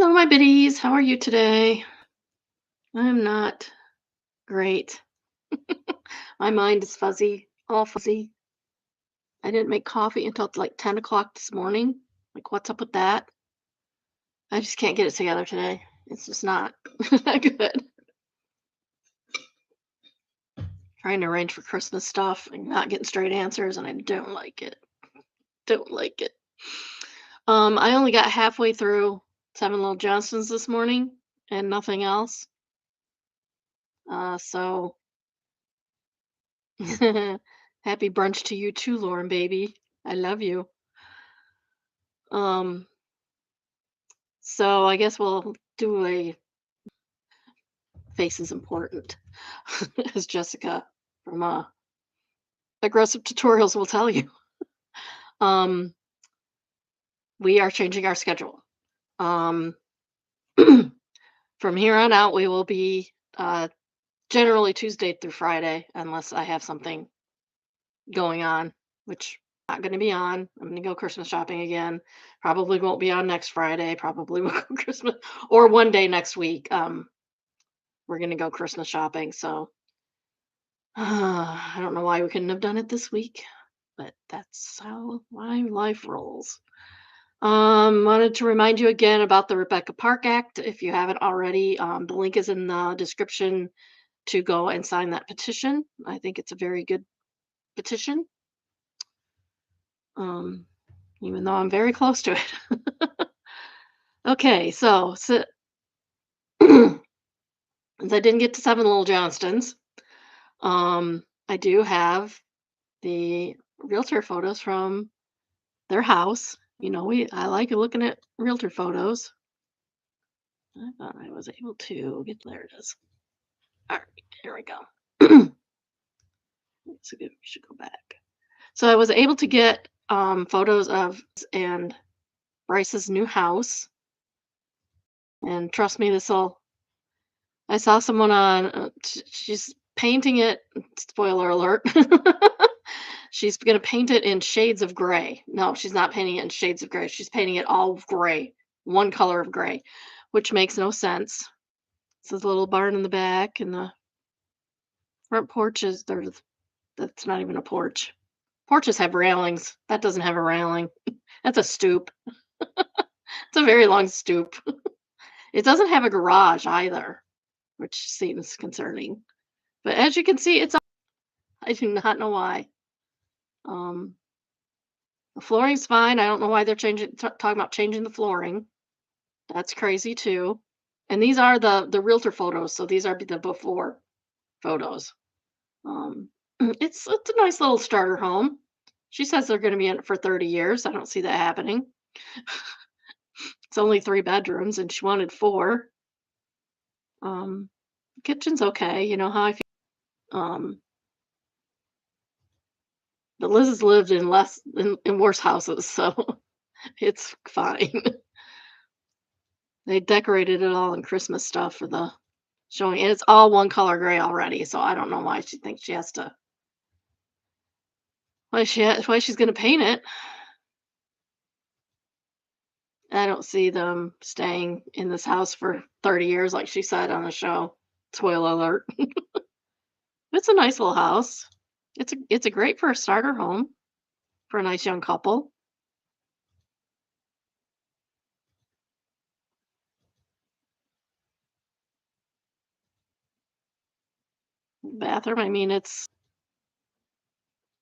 Hello, my biddies. How are you today? I'm not great. My mind is fuzzy, all fuzzy. I didn't make coffee until like 10 o'clock this morning. Like, what's up with that? I just can't get it together today. It's just not, not good. Trying to arrange for Christmas stuff and not getting straight answers, and I don't like it. Don't like it. I only got halfway through Seven Little Johnsons this morning and nothing else. So happy brunch to you too, Lauren, baby. I love you. Um, so I guess we'll do a face is important, as Jessica from Aggressive Tutorials will tell you. Um, we are changing our schedule. Um, from here on out, we will be generally Tuesday through Friday, unless I have something going on, which I'm not going to be on. I'm going to go Christmas shopping again. Probably won't be on next Friday. Probably will go Christmas or one day next week. We're going to go Christmas shopping. So I don't know why we couldn't have done it this week, but that's how my life rolls. Wanted to remind you again about the Rebecca Park Act. If you haven't already, the link is in the description to go and sign that petition. I think it's a very good petition. Um, Even though I'm very close to it. Okay, so since I didn't get to Seven Little Johnstons, I do have the realtor photos from their house. I like looking at realtor photos. I thought I was able to get there. It is. All right, here we go. So we should go back. So I was able to get photos of and Bryce's new house. And trust me, this will. I saw someone on. She's painting it. Spoiler alert. She's gonna paint it in shades of gray. No, she's not painting it in shades of gray. She's painting it all gray, one color of gray, which makes no sense. This a little barn in the back, and the front porch is there's that's not even a porch. Porches have railings. That doesn't have a railing. That's a stoop. It's a very long stoop. It doesn't have a garage either, which seems concerning. But as you can see, I do not know why. Um, the flooring's fine. I don't know why they're talking about changing the flooring. That's crazy too. And these are the realtor photos, so these are the before photos. Um, it's a nice little starter home. She says they're going to be in it for 30 years. I don't see that happening. It's only 3 bedrooms, and she wanted 4. Um, Kitchen's okay. You know how I feel. The Liz has lived in in worse houses, so it's fine. They decorated it all in Christmas stuff for the showing, and it's all one color gray already. So I don't know why she thinks she has to. Why she's gonna paint it? I don't see them staying in this house for 30 years, like she said on the show. Spoiler alert. It's a nice little house. It's a great for a starter home for a nice young couple. Bathroom, I mean, it's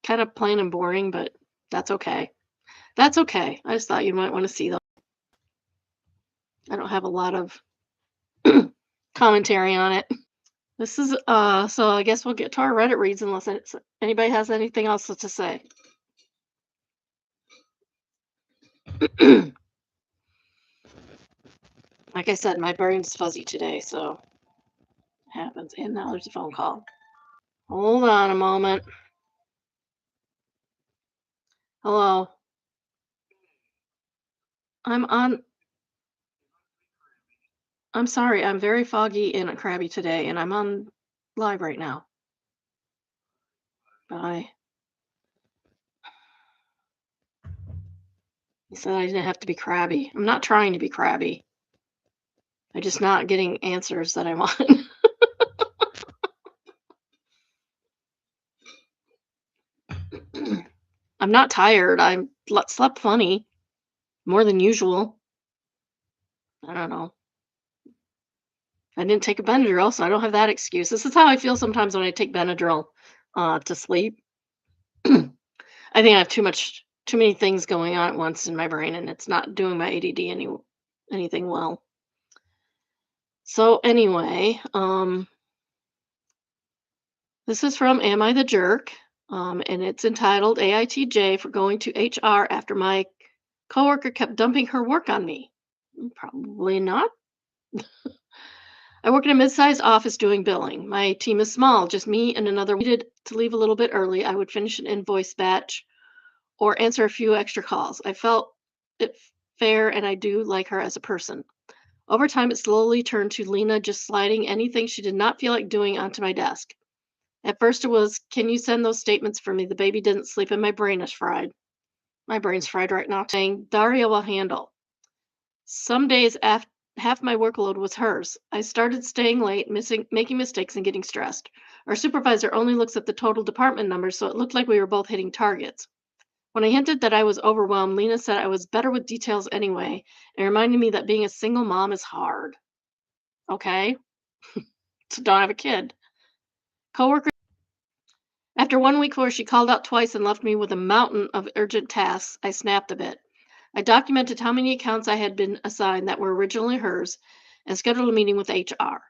kind of plain and boring, but that's okay. That's okay. I just thought you might want to see them. I don't have a lot of commentary on it. This is so I guess we'll get to our Reddit reads unless anybody has anything else to say. Like I said, my brain's fuzzy today, so it happens. And now there's a phone call. Hold on a moment. Hello. I'm on. I'm sorry. I'm very foggy and crabby today, and I'm on live right now. Bye. He said I didn't have to be crabby. I'm not trying to be crabby. I'm just not getting answers that I want. I'm not tired. Slept plenty, more than usual. I don't know. I didn't take a Benadryl, so I don't have that excuse. This is how I feel sometimes when I take Benadryl to sleep. I think I have too many things going on at once in my brain, and it's not doing my ADD anything well. So anyway, this is from Am I the Jerk? And it's entitled AITJ for going to HR after my coworker kept dumping her work on me. Probably not. I work in a mid-sized office doing billing. My team is small, just me and another. Needed to leave a little bit early. I would finish an invoice batch or answer a few extra calls. I felt it fair, and I do like her as a person. Over time, it slowly turned to Lena just sliding anything she did not feel like doing onto my desk. At first, it was, "Can you send those statements for me? The baby didn't sleep and my brain is fried." My brain's fried right now. Saying, "Daria will handle." Some days, half my workload was hers. I started staying late, making mistakes, and getting stressed. Our supervisor only looks at the total department numbers, so it looked like we were both hitting targets. When I hinted that I was overwhelmed, Lena said I was better with details anyway, and reminded me that being a single mom is hard. Okay, so don't have a kid. Coworker. After 1 week where she called out twice and left me with a mountain of urgent tasks, I snapped a bit. I documented how many accounts I had been assigned that were originally hers and scheduled a meeting with HR.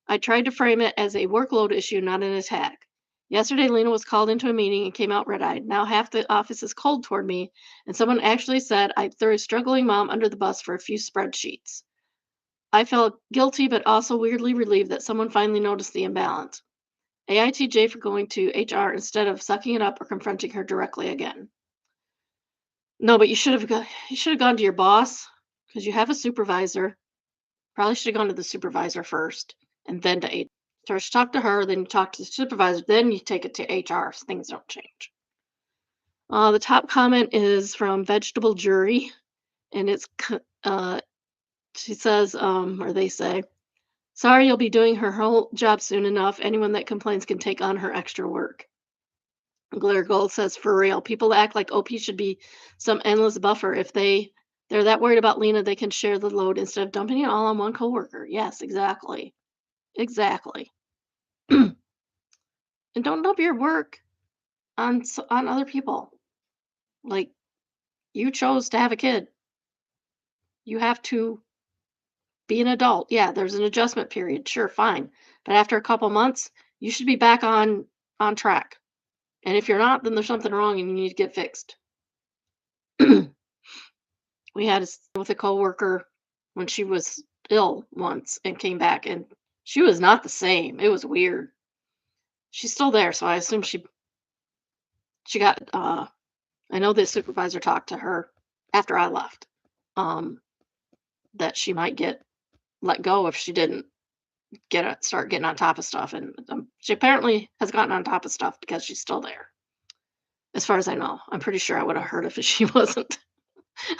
I tried to frame it as a workload issue, not an attack. Yesterday, Lena was called into a meeting and came out red eyed. Now half the office is cold toward me, and someone actually said I threw a struggling mom under the bus for a few spreadsheets. I felt guilty, but also weirdly relieved that someone finally noticed the imbalance. AITJ for going to HR instead of sucking it up or confronting her directly again. No, but you should have gone to your boss because you have a supervisor. Probably should have gone to the supervisor first and then to HR. First talk to her, then you talk to the supervisor, then you take it to HR so things don't change. The top comment is from Vegetable Jury, and she says, or they say, "Sorry, you'll be doing her whole job soon enough. Anyone that complains can take on her extra work." Glitter Gold says, "For real, people act like OP should be some endless buffer. If they're that worried about Lena, they can share the load instead of dumping it all on one coworker." Yes, exactly. Exactly. And don't dump your work on other people. Like, you chose to have a kid. You have to be an adult. Yeah, there's an adjustment period. Sure, fine. But after a couple months, you should be back on track. And if you're not, then there's something wrong and you need to get fixed. We had with a coworker when she was ill once and came back, and she was not the same. It was weird. She's still there, so I assume she got I know the supervisor talked to her after I left. Um that she might get let go if she didn't start getting on top of stuff, and she apparently has gotten on top of stuff because she's still there. As far as I know, I'm pretty sure I would have heard if she wasn't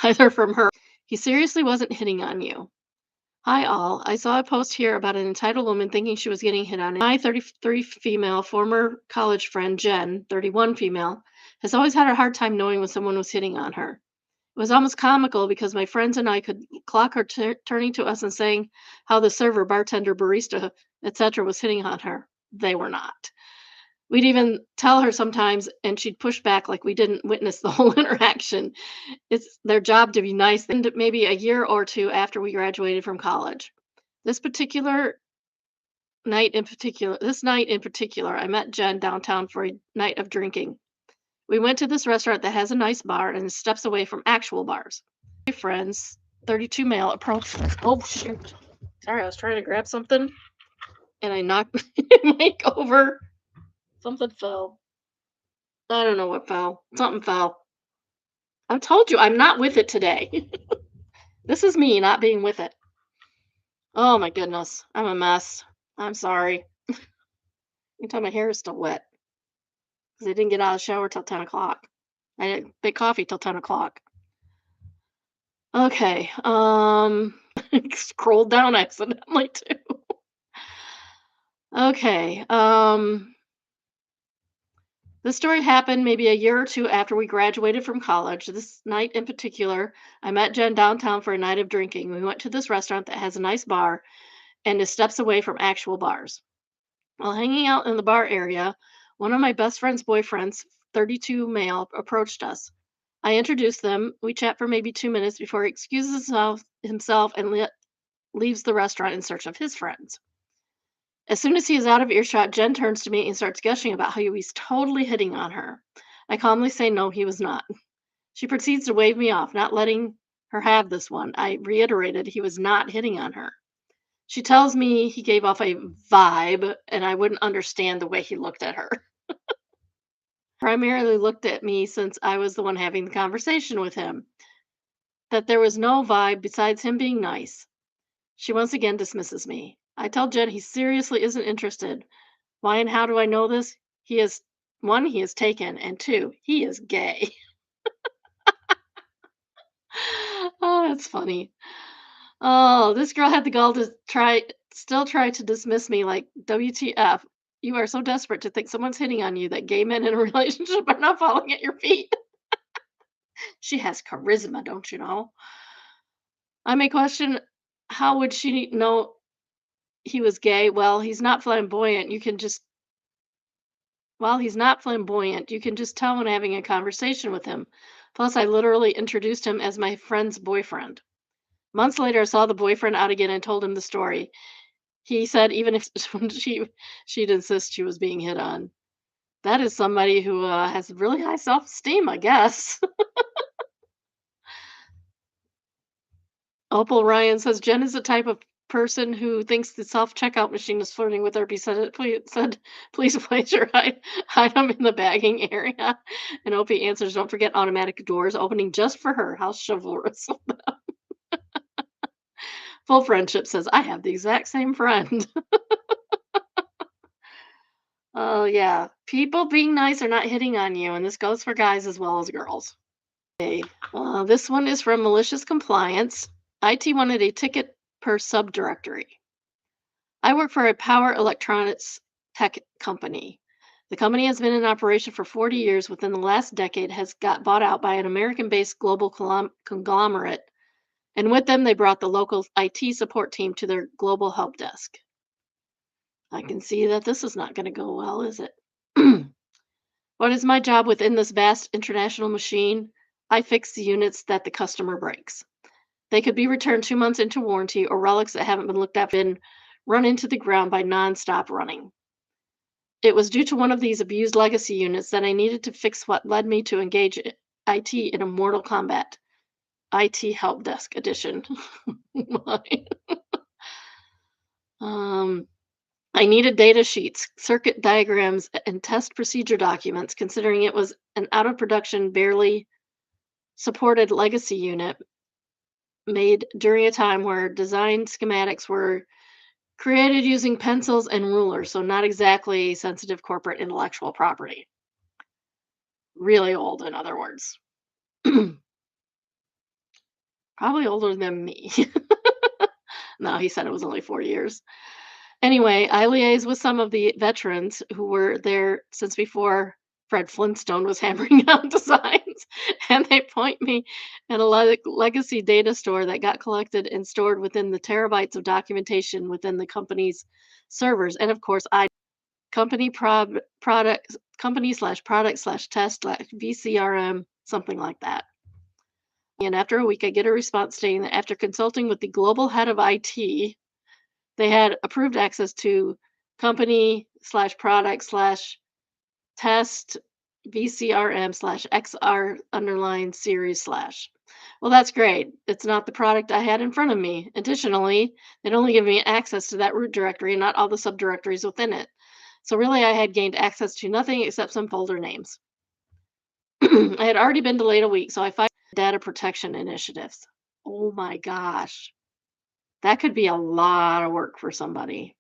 either from her. He seriously wasn't hitting on you. Hi, all. I saw a post here about an entitled woman thinking she was getting hit on. My 33 female former college friend, Jen, 31 female, has always had a hard time knowing when someone was hitting on her. It was almost comical because my friends and I could clock her turning to us and saying how the server, bartender, barista, etc., was hitting on her. They were not. We'd even tell her sometimes, and she'd push back like we didn't witness the whole interaction. It's their job to be nice. And maybe a year or two after we graduated from college. This particular this night in particular, I met Jen downtown for a night of drinking. We went to this restaurant that has a nice bar and is steps away from actual bars. My friends, 32 male, approached us. Oh, shoot. Sorry, I was trying to grab something and I knocked my mic over. Something fell. I don't know what fell. Something fell. I told you I'm not with it today. This is me not being with it. Oh my goodness. I'm a mess. I'm sorry. You can tell my hair is still wet because I didn't get out of the shower till 10 o'clock. I didn't make coffee till 10 o'clock. Okay. Scrolled down accidentally too. Okay. This story happened maybe a year or two after we graduated from college. This night in particular, I met Jen downtown for a night of drinking. We went to this restaurant that has a nice bar and is steps away from actual bars. While hanging out in the bar area, one of my best friend's boyfriends, 32 male, approached us. I introduced them. We chat for maybe 2 minutes before he excuses himself and leaves the restaurant in search of his friends. As soon as he is out of earshot, Jen turns to me and starts gushing about how he was totally hitting on her. I calmly say no, he was not. She proceeds to wave me off, not letting her have this one. I reiterated he was not hitting on her. She tells me he gave off a vibe and I wouldn't understand the way he looked at her. Primarily looked at me since I was the one having the conversation with him. That there was no vibe besides him being nice. She once again dismisses me. I tell Jen he seriously isn't interested. Why and how do I know this? He is one, he is taken, and two, he is gay. Oh, that's funny. Oh, this girl had the gall to try to dismiss me like WTF. You are so desperate to think someone's hitting on you that gay men in a relationship are not falling at your feet. She has charisma, don't you know? I may question how would she know he was gay? He's not flamboyant, you can just tell when having a conversation with him. Plus, I literally introduced him as my friend's boyfriend. Months later, I saw the boyfriend out again and told him the story. He said even if she'd insist she was being hit on. That is somebody who has really high self-esteem, I guess. Opal Ryan says Jen is the type of person who thinks the self-checkout machine is flirting with her. Please place your item in the bagging area. And Opie answers, don't forget automatic doors opening just for her. How chivalrous. Full friendship says, I have the exact same friend. Oh, yeah. People being nice are not hitting on you. And this goes for guys as well as girls. Okay. This one is from malicious compliance. IT wanted a ticket per subdirectory. I work for a power electronics tech company. The company has been in operation for 40 years. Within the last decade, has got bought out by an American-based global conglomerate, and with them, they brought the local IT support team to their global help desk. I can see that this is not going to go well, is it? What is my job within this vast international machine? I fix the units that the customer breaks. They could be returned 2 months into warranty, or relics that haven't been looked at been run into the ground by nonstop running. It was due to one of these abused legacy units that I needed to fix what led me to engage IT in a Mortal Kombat IT Help Desk edition. My. um, I needed data sheets, circuit diagrams, and test procedure documents, considering it was an out of production, barely supported legacy unit made during a time where design schematics were created using pencils and rulers, so not exactly sensitive corporate intellectual property. Really old, in other words. Probably older than me. No, he said it was only 4 years. Anyway, I liaise with some of the veterans who were there since before Fred Flintstone was hammering out designs, and they point me at a legacy data store that got collected and stored within the terabytes of documentation within the company's servers. And of course, company product company slash product slash test slash VCRM, something like that. And after a week, I get a response stating that after consulting with the global head of IT, they had approved access to company slash product slash test VCRM slash XR underline series slash. Well, that's great. It's not the product I had in front of me. Additionally, they'd only given me access to that root directory and not all the subdirectories within it. So really, I had gained access to nothing except some folder names. I had already been delayed a week, so I filed data protection initiatives. Oh my gosh. That could be a lot of work for somebody.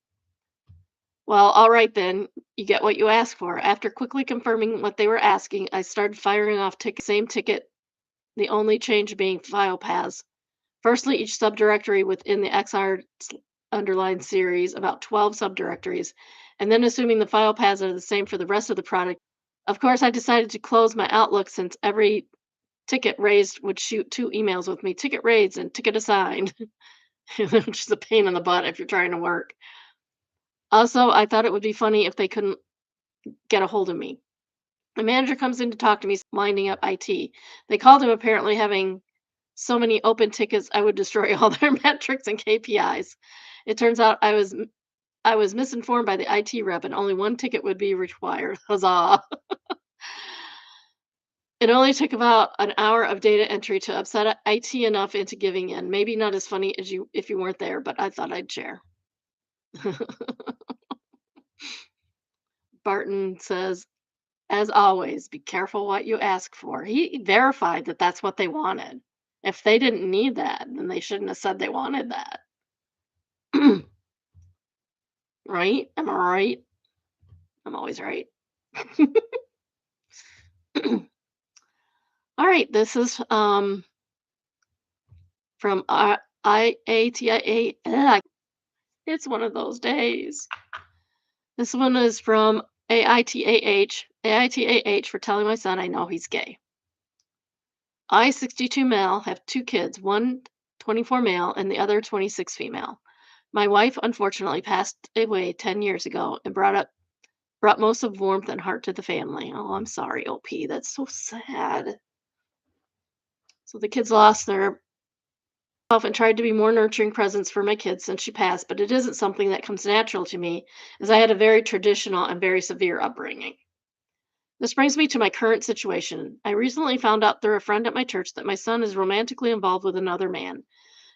Well, all right then. You get what you ask for. After quickly confirming what they were asking, I started firing off same ticket, the only change being file paths Firstly, each subdirectory within the XR underlined series, about 12 subdirectories, and then assuming the file paths are the same for the rest of the product. Of course, I decided to close my Outlook since every ticket raised would shoot two emails with me, ticket raised and ticket assigned, which is a pain in the butt if you're trying to work. Also, I thought it would be funny if they couldn't get a hold of me. The manager comes in to talk to me, winding up IT. They called him apparently having so many open tickets I would destroy all their metrics and KPIs. It turns out I was misinformed by the IT rep and only one ticket would be required. Huzzah. It only took about an hour of data entry to upset IT enough into giving in. Maybe not as funny as you if you weren't there, but I thought I'd share. Barton says, as always, be careful what you ask for. He verified that that's what they wanted. If they didn't need that, then they shouldn't have said they wanted that. Right? Am I right? I'm always right. All right, this is from IATIA. Ugh, it's one of those days. This one is from AITAH. AITAH for telling my son I know he's gay. I, 62 male, have two kids, one 24 male and the other 26 female. My wife unfortunately passed away 10 years ago and brought most of warmth and heart to the family. Oh, I'm sorry, OP. That's so sad. So the kids lost their and tried to be more nurturing presence for my kids since she passed, but it isn't something that comes natural to me as I had a very traditional and very severe upbringing. This brings me to my current situation. I recently found out through a friend at my church that my son is romantically involved with another man.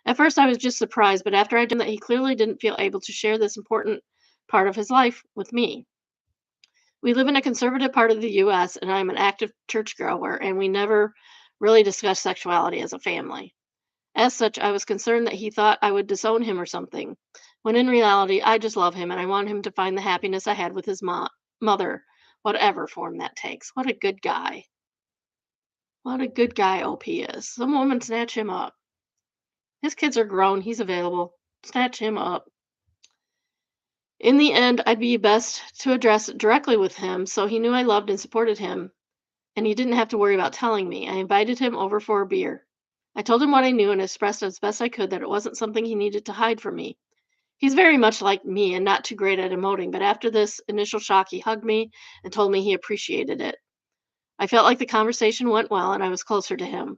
At first, I was just surprised, but after I did that, he clearly didn't feel able to share this important part of his life with me. We live in a conservative part of the US, and I'm an active churchgoer, and we never really discuss sexuality as a family. As such, I was concerned that he thought I would disown him or something, when in reality, I just love him and I want him to find the happiness I had with his mother, whatever form that takes. What a good guy. What a good guy OP is. Some woman snatch him up. His kids are grown. He's available. Snatch him up. In the end, I'd be best to address it directly with him so he knew I loved and supported him, and he didn't have to worry about telling me. I invited him over for a beer. I told him what I knew and expressed as best I could that it wasn't something he needed to hide from me. He's very much like me and not too great at emoting, but after this initial shock, he hugged me and told me he appreciated it. I felt like the conversation went well and I was closer to him.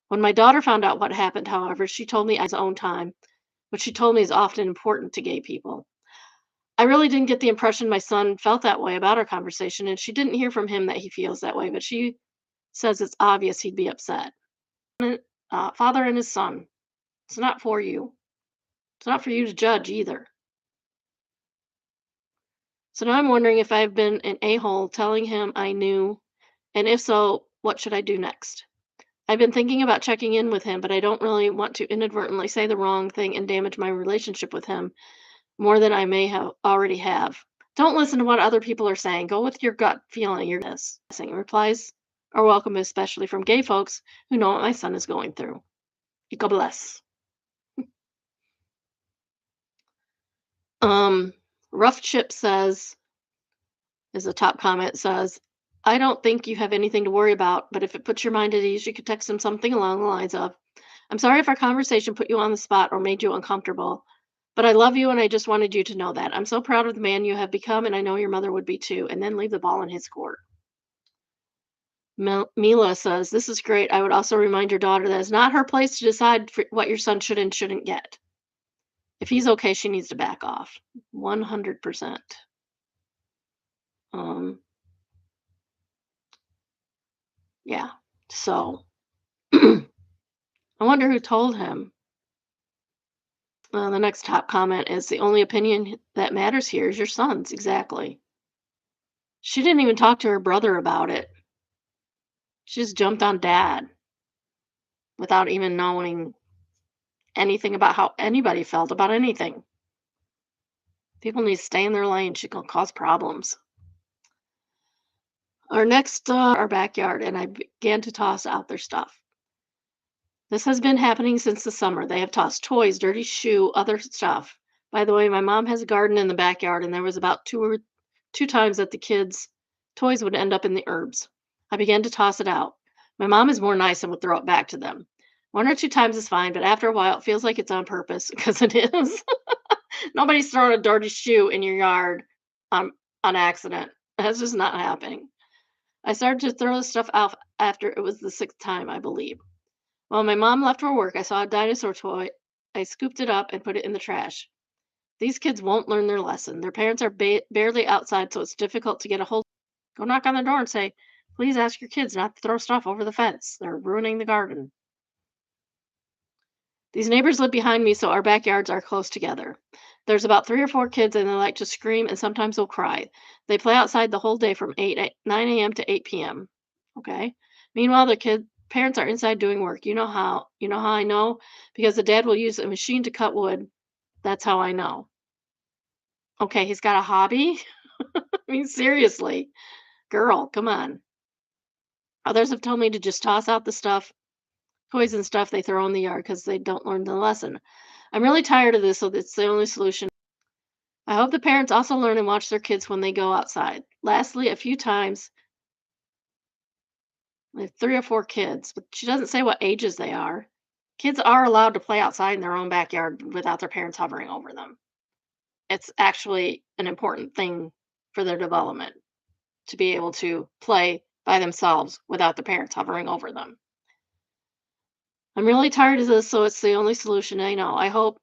When my daughter found out what happened, however, she told me at his own time, which she told me is often important to gay people. I really didn't get the impression my son felt that way about our conversation, and she didn't hear from him that he feels that way, but she says it's obvious he'd be upset. Father and his son. It's not for you. It's not for you to judge either. So now I'm wondering if I've been an a-hole telling him I knew, and if so, what should I do next? I've been thinking about checking in with him, but I don't really want to inadvertently say the wrong thing and damage my relationship with him more than I may have already have. Don't listen to what other people are saying. Go with your gut feeling. Your this replies are welcome, especially from gay folks who know what my son is going through. God bless. Um, Rough Chip says, is a top comment says, I don't think you have anything to worry about, but if it puts your mind at ease, you could text him something along the lines of, I'm sorry if our conversation put you on the spot or made you uncomfortable, but I love you and I just wanted you to know that. I'm so proud of the man you have become, and I know your mother would be too, and then leave the ball in his court. Mila says, this is great. I would also remind your daughter that it's not her place to decide what your son should and shouldn't get. If he's okay, she needs to back off. 100%. Um, yeah. So I wonder who told him. The next top comment is the only opinion that matters here is your son's. Exactly. She didn't even talk to her brother about it. She just jumped on dad without even knowing anything about how anybody felt about anything. People need to stay in their lane. She can cause problems. Our next, our backyard, and I began to toss out their stuff. This has been happening since the summer. They have tossed toys, dirty shoe, other stuff. By the way, my mom has a garden in the backyard, and there was about two times that the kids' toys would end up in the herbs. I began to toss it out. My mom is more nice and would throw it back to them. One or two times is fine, but after a while, it feels like it's on purpose because it is. Nobody's throwing a dirty shoe in your yard on on accident. That's just not happening. I started to throw the stuff out after it was the sixth time, I believe. While my mom left for work, I saw a dinosaur toy. I scooped it up and put it in the trash. These kids won't learn their lesson. Their parents are barely outside, so it's difficult to get a hold. Go knock on the door and say, please ask your kids not to throw stuff over the fence. They're ruining the garden. These neighbors live behind me, so our backyards are close together. There's about three or four kids, and they like to scream and sometimes will cry. They play outside the whole day from 9 a.m. to 8 p.m. Okay. Meanwhile, the kid parents are inside doing work. You know how? You know how I know? Because the dad will use a machine to cut wood. That's how I know. Okay, he's got a hobby? I mean, seriously. Girl, come on. Others have told me to just toss out the stuff, toys and stuff they throw in the yard because they don't learn the lesson. I'm really tired of this, so that's the only solution. I hope the parents also learn and watch their kids when they go outside. Lastly, a few times, like three or four kids, but she doesn't say what ages they are. Kids are allowed to play outside in their own backyard without their parents hovering over them. It's actually an important thing for their development to be able to play by themselves without the parents hovering over them. I'm really tired of this, so it's the only solution I know. I hope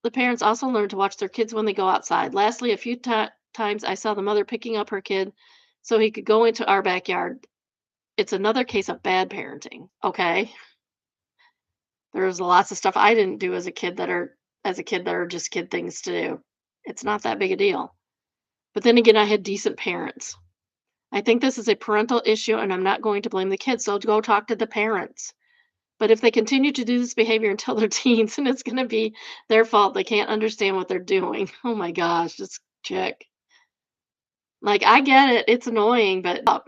the parents also learn to watch their kids when they go outside. Lastly, a few times I saw the mother picking up her kid so he could go into our backyard. It's another case of bad parenting. Okay. There's lots of stuff I didn't do as a kid that are just kid things to do. It's not that big a deal. But then again, I had decent parents. I think this is a parental issue and I'm not going to blame the kids. So go talk to the parents. But if they continue to do this behavior until they're teens, and it's going to be their fault, they can't understand what they're doing. Oh my gosh, this chick. Like, I get it. It's annoying, but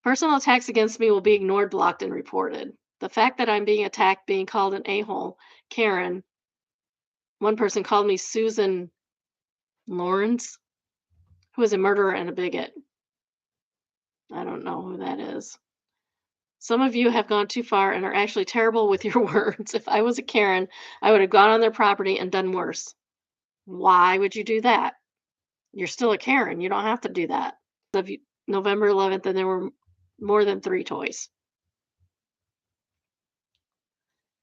personal attacks against me will be ignored, blocked, and reported. The fact that I'm being attacked, being called an a-hole, Karen, one person called me Susan Lawrence, who is a murderer and a bigot. I don't know who that is. Some of you have gone too far and are actually terrible with your words. If I was a Karen, I would have gone on their property and done worse. Why would you do that? You're still a Karen. You don't have to do that. November 11th, and there were more than three toys.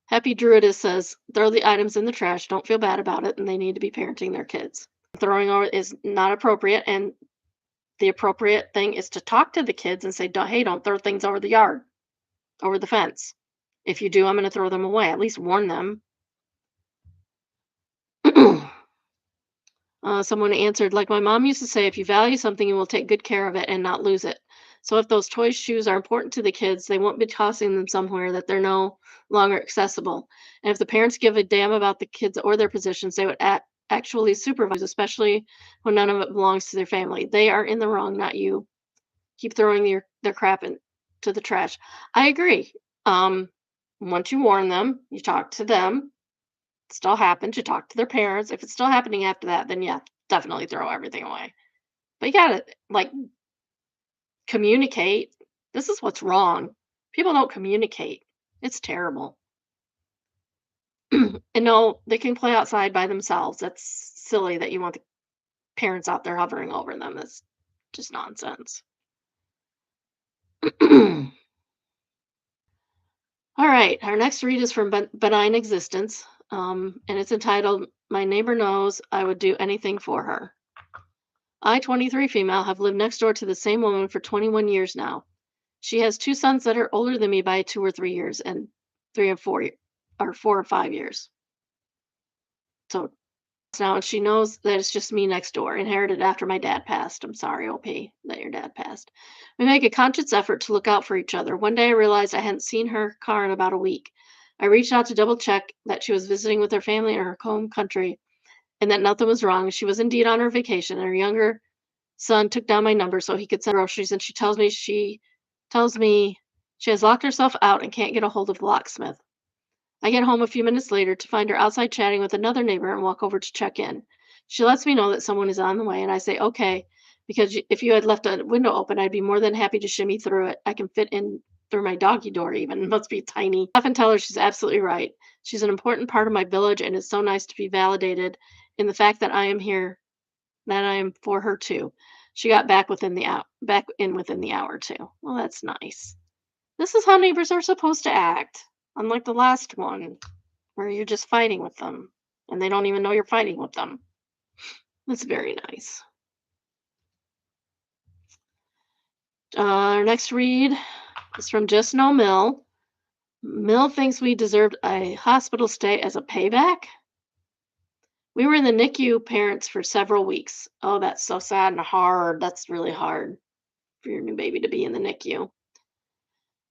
Happy Druidess says, throw the items in the trash. Don't feel bad about it, and they need to be parenting their kids. Throwing over is not appropriate, and the appropriate thing is to talk to the kids and say, hey, don't throw things over the yard, over the fence. If you do, I'm going to throw them away. At least warn them. Someone answered, like my mom used to say, if you value something, you will take good care of it and not lose it. So if those toy shoes are important to the kids, they won't be tossing them somewhere that they're no longer accessible. And if the parents give a damn about the kids or their positions, they would actually supervise, especially when none of it belongs to their family. They are in the wrong, not you. Keep throwing their crap into the trash. I agree. Um, Once you warn them, you talk to them, still happens, you talk to their parents. If it's still happening after that, then yeah, definitely throw everything away. But you gotta like communicate. This is what's wrong. People don't communicate. It's terrible. And no, they can play outside by themselves. That's silly that you want the parents out there hovering over them. That's just nonsense. All right, our next read is from Benign Existence, and it's entitled "My Neighbor Knows I Would Do Anything for Her." I, 23 female, have lived next door to the same woman for 21 years now. She has two sons that are older than me by 2 or 3 years, and 4 or 5 years. So now, and she knows that it's just me next door, inherited after my dad passed. I'm sorry, OP, that your dad passed. We make a conscious effort to look out for each other. One day I realized I hadn't seen her car in about a week. I reached out to double check that she was visiting with her family in her home country and that nothing was wrong. She was indeed on her vacation, and her younger son took down my number so he could send groceries, and she tells me She has locked herself out and can't get a hold of the locksmith. I get home a few minutes later to find her outside chatting with another neighbor and walk over to check in. She lets me know that someone is on the way, and I say, okay, because if you had left a window open, I'd be more than happy to shimmy through it. I can fit in through my doggy door, even. It must be tiny. I often tell her she's absolutely right. She's an important part of my village, and it's so nice to be validated in the fact that I am here, that I am for her too. She got back in within the hour too. Well, that's nice. This is how neighbors are supposed to act, unlike the last one where you're just fighting with them and they don't even know you're fighting with them. That's very nice. Our next read is from Just No Mill. Mill thinks we deserved a hospital stay as a payback. We were in the NICU parents for several weeks. Oh, that's so sad and hard. That's really hard for your new baby to be in the NICU.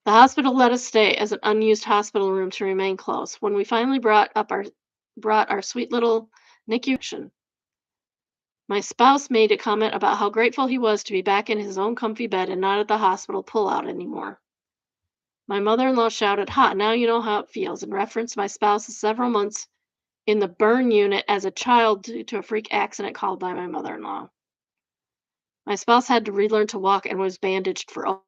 The hospital let us stay as an unused hospital room to remain close. When we finally brought our sweet little NICU, my spouse made a comment about how grateful he was to be back in his own comfy bed and not at the hospital pullout anymore. My mother-in-law shouted, "Ha, now you know how it feels," and referenced my spouse's several months in the burn unit as a child due to a freak accident called by my mother-in-law. My spouse had to relearn to walk and was bandaged for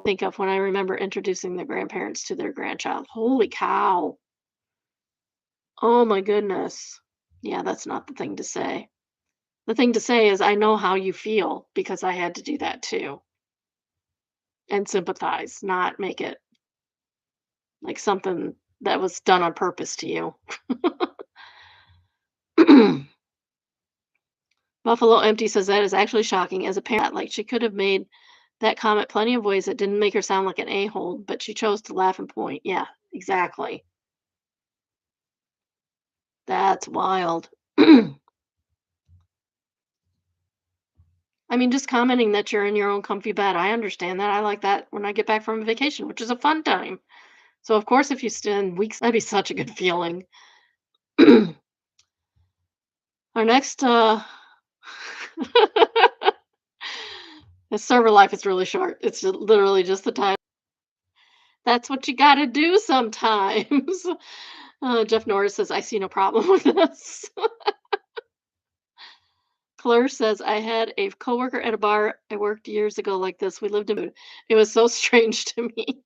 think of when I remember introducing the grandparents to their grandchild. Holy cow. Oh my goodness. Yeah, that's not the thing to say. The thing to say is I know how you feel because I had to do that too. And sympathize, not make it like something that was done on purpose to you. Buffalo Empty says that is actually shocking as a parent. Like she could have made that comment plenty of ways that didn't make her sound like an a-hole, but she chose to laugh and point. Yeah, exactly. That's wild. I mean, just commenting that you're in your own comfy bed. I understand that. I like that when I get back from a vacation, which is a fun time. So, of course, if you spend weeks, that'd be such a good feeling. Our next, the server life is really short. It's literally just the time. That's what you got to do sometimes. Jeff Norris says, I see no problem with this. Claire says, I had a coworker at a bar I worked years ago like this. We lived in food. It was so strange to me.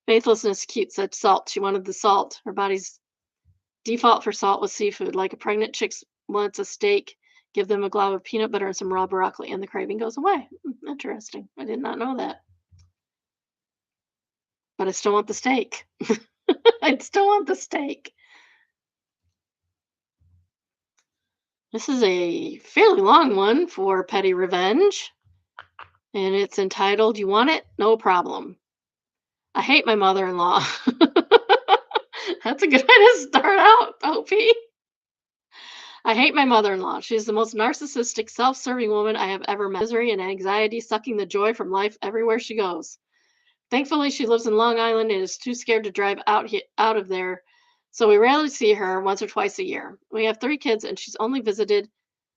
Faithlessness cute said salt. She wanted the salt. Her body's default for salt was seafood. Like a pregnant chick wants a steak, give them a glob of peanut butter and some raw broccoli, and the craving goes away. Interesting. I did not know that. But I still want the steak. I still want the steak. This is a fairly long one for Petty Revenge, and it's entitled You Want It? No Problem. I hate my mother in law. That's a good way to start out, OP. I hate my mother in law. She's the most narcissistic, self serving woman I have ever met. Misery and anxiety sucking the joy from life everywhere she goes. Thankfully, she lives in Long Island and is too scared to drive out of there, so we rarely see her once or twice a year. We have 3 kids, and she's only visited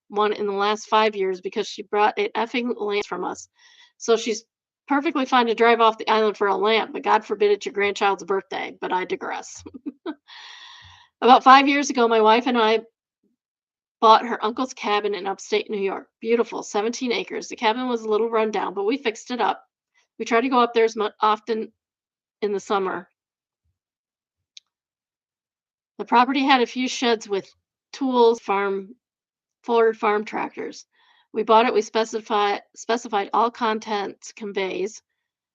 one in the last 5 years because she brought an effing lamp from us. So she's perfectly fine to drive off the island for a lamp, but God forbid it's your grandchild's birthday. But I digress. About 5 years ago, my wife and I bought her uncle's cabin in upstate New York. Beautiful, 17 acres. The cabin was a little run down, but we fixed it up. We try to go up there as often in the summer. The property had a few sheds with tools, Ford farm tractors. We bought it. We specified all contents conveys.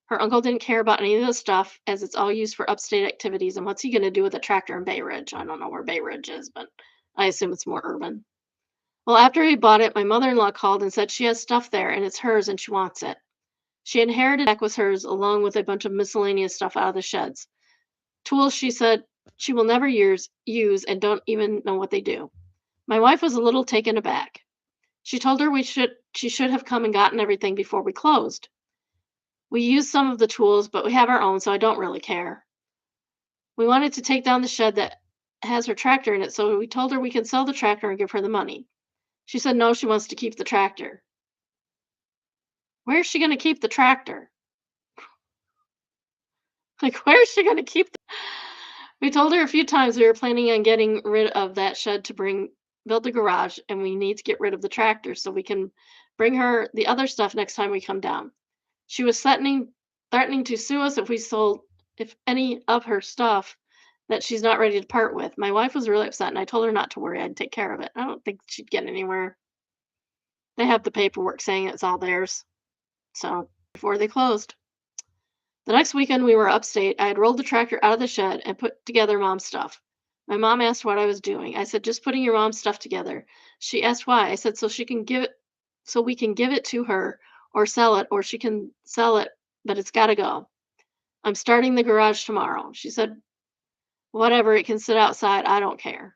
Her uncle didn't care about any of the stuff as it's all used for upstate activities. And what's he going to do with a tractor in Bay Ridge? I don't know where Bay Ridge is, but I assume it's more urban. Well, after he bought it, my mother-in-law called and said she has stuff there and it's hers and she wants it. She inherited back was hers along with a bunch of miscellaneous stuff out of the sheds. Tools she said she will never use and don't even know what they do. My wife was a little taken aback. She told her she should have come and gotten everything before we closed. We use some of the tools, but we have our own, so I don't really care. We wanted to take down the shed that has her tractor in it, so we told her we can sell the tractor and give her the money. She said, no, she wants to keep the tractor. Where's she going to keep the tractor? Like, where is she gonna keep We told her a few times we were planning on getting rid of that shed to build the garage, and we need to get rid of the tractor so we can bring her the other stuff next time we come down. She was threatening to sue us if we sold if any of her stuff that she's not ready to part with. My wife was really upset, and I told her not to worry, I'd take care of it. I don't think she'd get anywhere. They have the paperwork saying it's all theirs. So before they closed. The next weekend we were upstate. I had rolled the tractor out of the shed and put together mom's stuff. My mom asked what I was doing. I said, just putting your mom's stuff together. She asked why. I said, so we can give it to her or sell it, or she can sell it, but it's got to go. I'm starting the garage tomorrow. She said, whatever, it can sit outside. I don't care.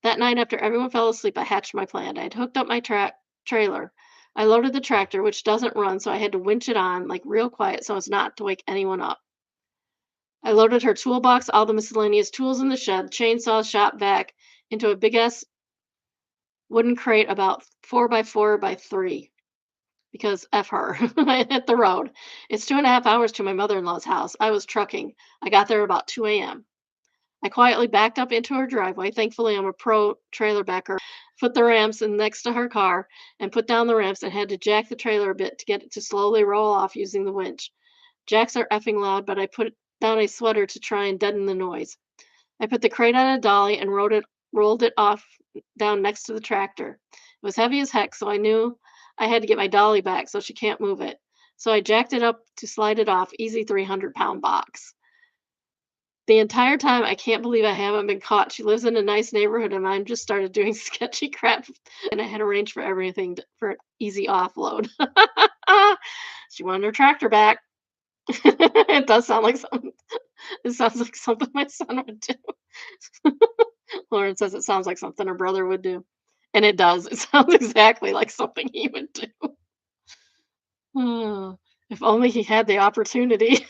That night, after everyone fell asleep, I hatched my plan. I'd hooked up my trailer. I loaded the tractor, which doesn't run, so I had to winch it on, like real quiet, so as not to wake anyone up. I loaded her toolbox, all the miscellaneous tools in the shed, chainsaw, shop vac, into a big ass wooden crate about 4 by 4 by 3 because F her. I hit the road. It's 2.5 hours to my mother in law's house. I was trucking. I got there about 2 a.m. I quietly backed up into her driveway. Thankfully, I'm a pro trailer backer. Put the ramps in next to her car and put down the ramps and had to jack the trailer a bit to get it to slowly roll off using the winch. Jacks are effing loud, but I put down a sweater to try and deaden the noise. I put the crate on a dolly and rolled it off down next to the tractor. It was heavy as heck, so I knew I had to get my dolly back so she can't move it. So I jacked it up to slide it off, easy 300-pound box. The entire time, I can't believe I haven't been caught. She lives in a nice neighborhood, and I just started doing sketchy crap, and I had arranged for everything for an easy offload. She wanted her tractor back. It does sound like something. It sounds like something my son would do. Lauren says it sounds like something her brother would do. And it does. It sounds exactly like something he would do. Oh, if only he had the opportunity.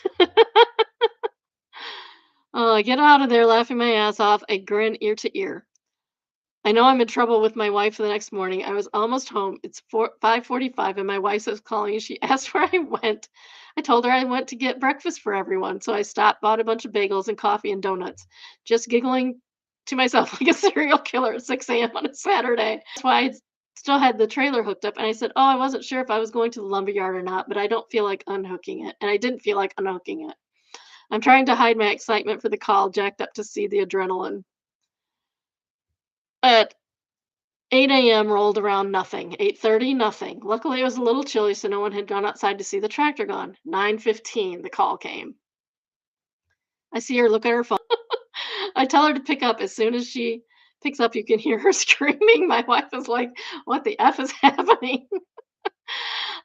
Oh, I get out of there laughing my ass off, a grin ear to ear. I know I'm in trouble with my wife the next morning. I was almost home. It's 5:45 and my wife is calling. She asked where I went. I told her I went to get breakfast for everyone. So I stopped, bought a bunch of bagels and coffee and donuts, just giggling to myself like a serial killer at 6 a.m. on a Saturday. That's why I still had the trailer hooked up. And I said, oh, I wasn't sure if I was going to the lumberyard or not, but I don't feel like unhooking it. And I didn't feel like unhooking it. I'm trying to hide my excitement for the call, jacked up to see the adrenaline. At 8 a.m. rolled around, nothing. 8:30, nothing. Luckily, it was a little chilly, so no one had gone outside to see the tractor gone. 9:15, the call came. I see her look at her phone. I tell her to pick up. As soon as she picks up, you can hear her screaming. My wife is like, what the F is happening?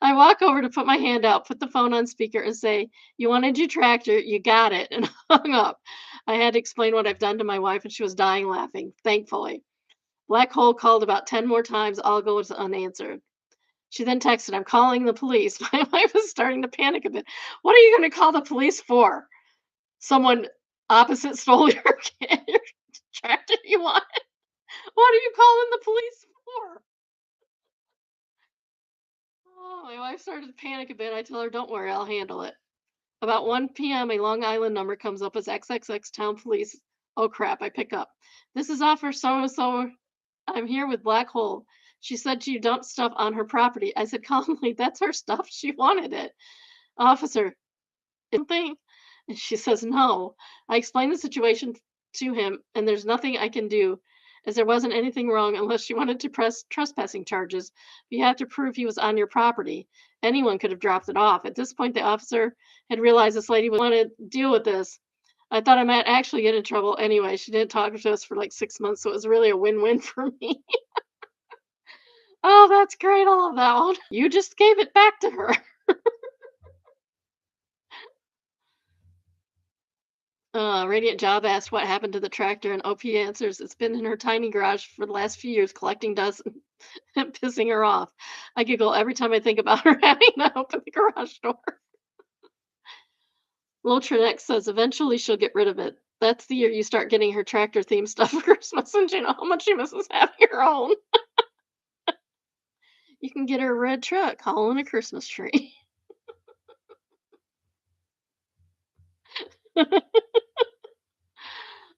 I walk over to put my hand out, put the phone on speaker, and say, you wanted your tractor, you got it, and hung up. I had to explain what I've done to my wife, and she was dying laughing, thankfully. Black Hole called about 10 more times, all goes unanswered. She then texted, I'm calling the police. My wife was starting to panic a bit. What are you going to call the police for? Someone opposite stole your tractor you want? What are you calling the police for? Oh, my wife started to panic a bit. I tell her, don't worry, I'll handle it. About 1 p.m., a Long Island number comes up as XXX Town Police. Oh crap, I pick up. This is Officer so and so. I'm here with Black Hole. She said she dumped stuff on her property. I said calmly, that's her stuff. She wanted it. Officer, something? And she says, no. I explained the situation to him, and there's nothing I can do, as there wasn't anything wrong unless she wanted to press trespassing charges. You have to prove he was on your property. Anyone could have dropped it off. At this point, the officer had realized this lady would want to deal with this. I thought I might actually get in trouble anyway. She didn't talk to us for like 6 months, so it was really a win-win for me. Oh, that's great. I love that one. You just gave it back to her. Radiant Job asked what happened to the tractor, and OP answers it's been in her tiny garage for the last few years collecting dust and pissing her off. I giggle every time I think about her having to open the garage door. Lotrinex says eventually she'll get rid of it. That's the year you start getting her tractor themed stuff for Christmas, and you know how much she misses having her own. You can get her a red truck hauling a Christmas tree.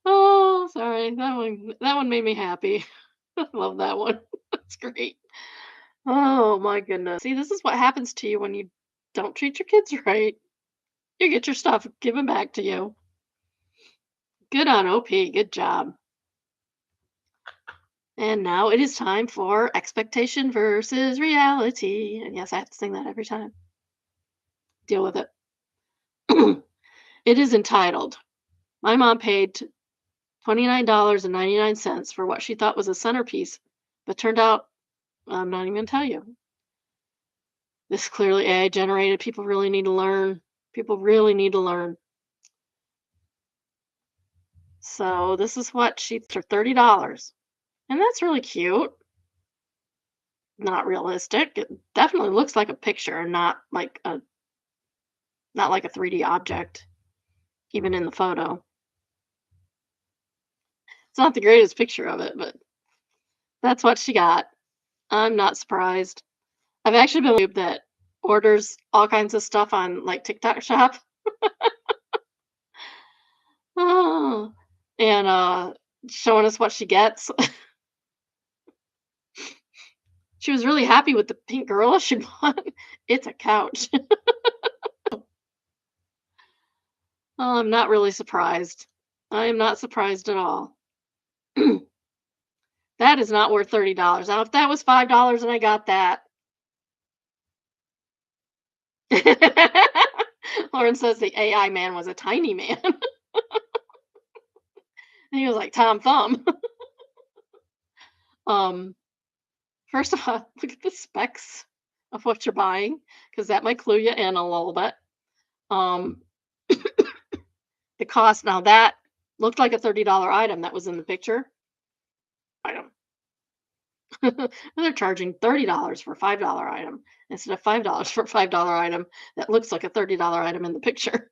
Oh, sorry. That one made me happy. I love that one. That's great. Oh my goodness. See, this is what happens to you when you don't treat your kids right. You get your stuff given back to you. Good on OP. Good job. And now it is time for expectation versus reality. And yes, I have to sing that every time. Deal with it. It is entitled, My Mom Paid $29.99 for what she thought was a centerpiece, but turned out, I'm not even going to tell you. This clearly AI generated. People really need to learn. People really need to learn. So this is what she for $30. And that's really cute. Not realistic. It definitely looks like a picture, not like a 3D object, even in the photo. It's not the greatest picture of it, but that's what she got. I'm not surprised. I've actually been YouTube that orders all kinds of stuff on like TikTok shop. Oh, and showing us what she gets. She was really happy with the pink gorilla she bought. It's a couch. Oh, I'm not really surprised. I am not surprised at all. That is not worth $30. Now, if that was $5 and I got that, Lauren says the AI man was a tiny man. And he was like Tom Thumb. Um, First of all, look at the specs of what you're buying, because that might clue you in a little bit. Um, the cost now that looked like a $30 item that was in the picture. Item. And they're charging $30 for a $5 item instead of $5 for a $5 item that looks like a $30 item in the picture.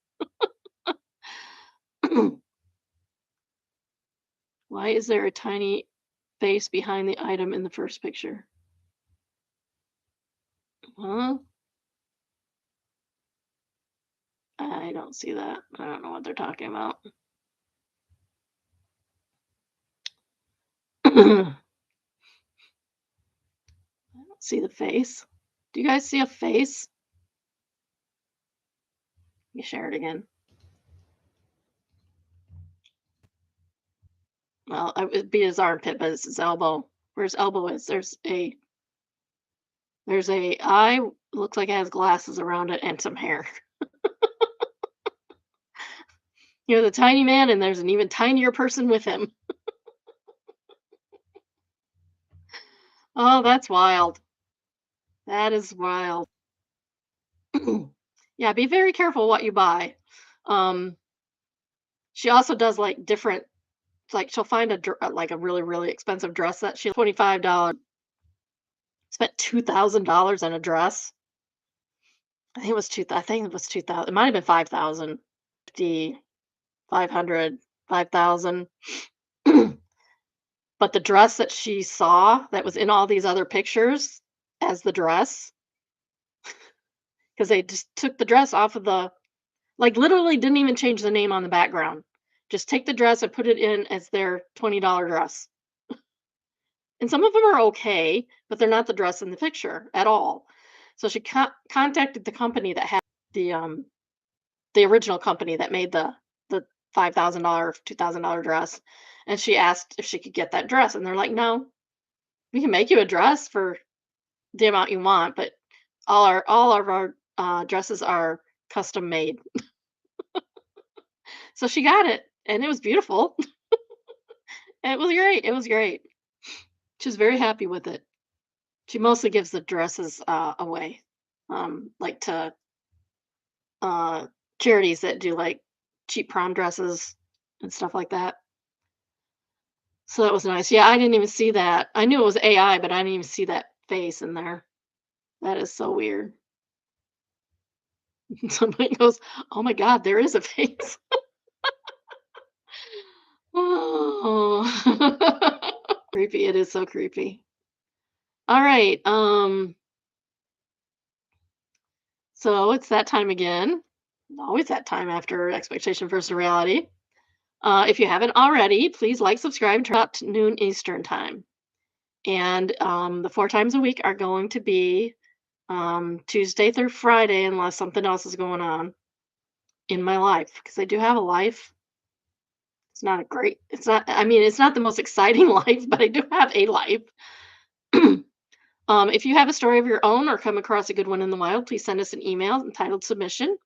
Why is there a tiny face behind the item in the first picture? Huh? I don't see that. I don't know what they're talking about. I don't see the face. Do you guys see a face? You share it again. Well, it'd be his armpit, but it's his elbow. Where his elbow is, there's a eye. Looks like it has glasses around it and some hair. You know, the tiny man, and there's an even tinier person with him. Oh, that's wild. That is wild. Yeah, be very careful what you buy. Um, she also does like different, like she'll find like a really really expensive dress that she $25. Spent $2,000 on a dress. I think it was two. I think it was 2,000. It might have been 5,000, 50, 500, 5,000. But the dress that she saw that was in all these other pictures as the dress, because they just took the dress off of the, like, literally didn't even change the name on the background. Just take the dress and put it in as their $20 dress. And some of them are okay, but they're not the dress in the picture at all. So she contacted the company that had the original company that made the $5,000, $2,000 dress, and she asked if she could get that dress, and they're like, "No, we can make you a dress for the amount you want, but all of our dresses are custom made." So she got it, and it was beautiful. It was great. It was great. She was very happy with it. She mostly gives the dresses away, like to uh, charities that do like cheap prom dresses and stuff like that. So that was nice. Yeah, I didn't even see that. I knew it was AI, but I didn't even see that face in there. That is so weird. Somebody goes, "Oh my God, there is a face." Oh, creepy. It is so creepy. All right. So it's that time again. Always that time after expectation versus reality. If you haven't already, please like, subscribe, and turn up to noon Eastern time. And the 4 times a week are going to be Tuesday through Friday, unless something else is going on in my life, because I do have a life. It's not a great, it's not, I mean, it's not the most exciting life, but I do have a life. If you have a story of your own or come across a good one in the wild, please send us an email entitled submission.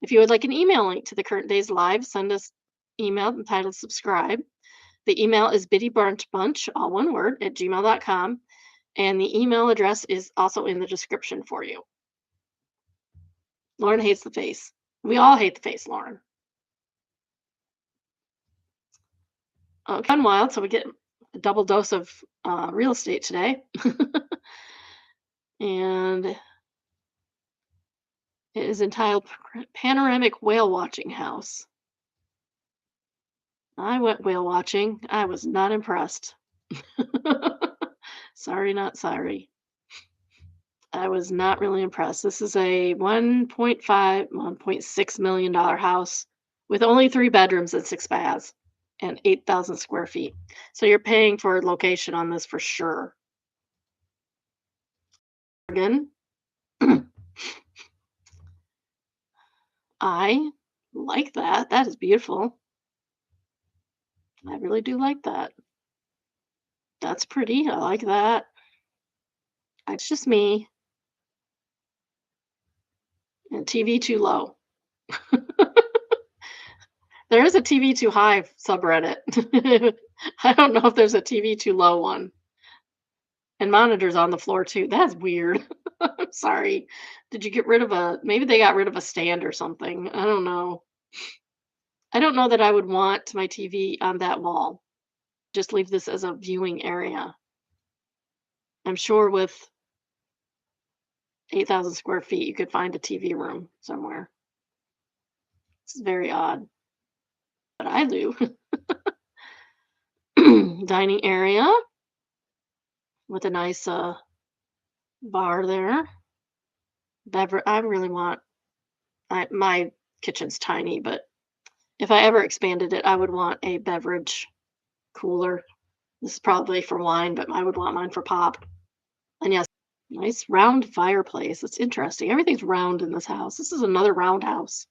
If you would like an email link to the current day's live, send us email entitled subscribe. The email is biddybrunchbunch, all one word, at gmail.com. And the email address is also in the description for you. Lauren hates the face. We all hate the face, Lauren. Gone wild, so we get a double dose of real estate today. And it is entitled Panoramic Whale Watching House. I went whale watching. I was not impressed. Sorry, not sorry. I was not really impressed. This is a 1.5, $1.6 million house with only 3 bedrooms and 6 baths and 8,000 square feet. So you're paying for location on this for sure. Again, I like that. That is beautiful. I really do like that. That's pretty. I like that. It's just me. And TV too low. There is a TV too high subreddit. I don't know if there's a TV too low one. And monitors on the floor too. That's weird. I'm sorry. Did you get rid of maybe they got rid of a stand or something. I don't know. I don't know that I would want my TV on that wall. Just leave this as a viewing area. I'm sure with 8,000 square feet, you could find a TV room somewhere. It's very odd. But I do. Dining area with a nice bar there. I really want, my kitchen's tiny, but if I ever expanded it, I would want a beverage cooler. This is probably for wine, but I would want mine for pop. And yes, nice round fireplace. It's interesting. Everything's round in this house. This is another round house.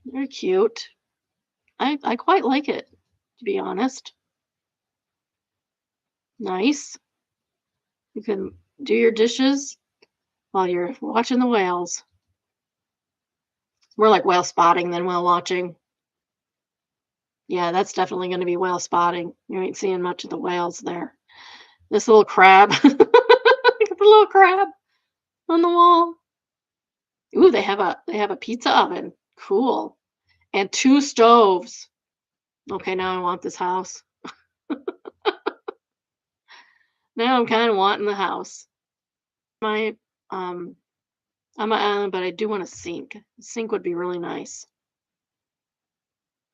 Very cute. I quite like it, to be honest. Nice. You can do your dishes while you're watching the whales. More like whale spotting than whale watching. Yeah, that's definitely going to be whale spotting. You ain't seeing much of the whales there. This little crab. Look at the little crab on the wall. Ooh, they have a pizza oven. Cool. And 2 stoves. Okay, now I want this house. Now I'm kind of wanting the house. My um on my island, but I do want a sink. A sink would be really nice.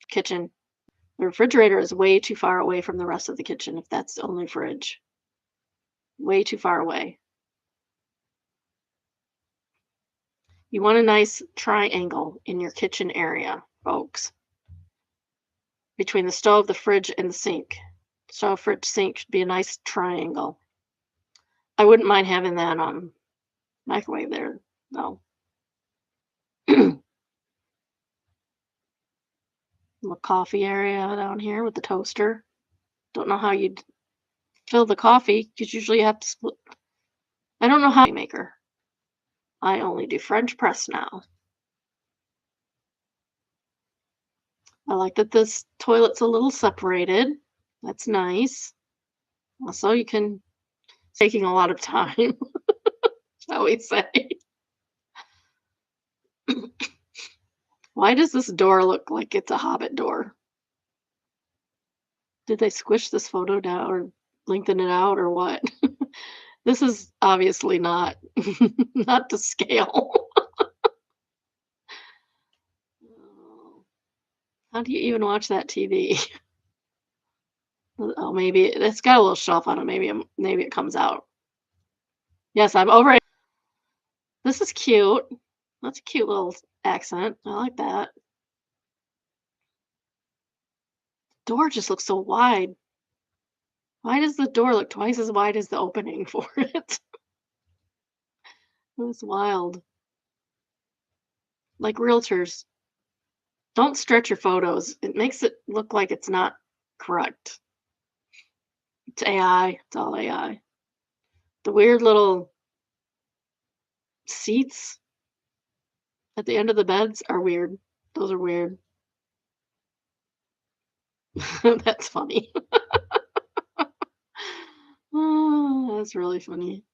Kitchen. The refrigerator is way too far away from the rest of the kitchen if that's the only fridge. Way too far away. You want a nice triangle in your kitchen area, folks. Between the stove, the fridge, and the sink. Stove, fridge, sink should be a nice triangle. I wouldn't mind having that microwave there, though. Little coffee area down here with the toaster. Don't know how you'd fill the coffee because usually you have to split. I don't know how you maker. I only do French press now. I like that this toilet's a little separated. That's nice. Also, you can taking a lot of time, shall we say. Why does this door look like it's a Hobbit door? Did they squish this photo down or lengthen it out or what? This is obviously not not to scale. How do you even watch that TV? Oh, maybe it's got a little shelf on it. Maybe it comes out. Yes, I'm over it. This is cute. That's a cute little accent. I like that. Door just looks so wide. Why does the door look twice as wide as the opening for it? That's wild. Like realtors, don't stretch your photos. It makes it look like it's not correct. It's AI. It's all AI. The weird little seats at the end of the beds are weird. Those are weird. That's funny. Oh, that's really funny.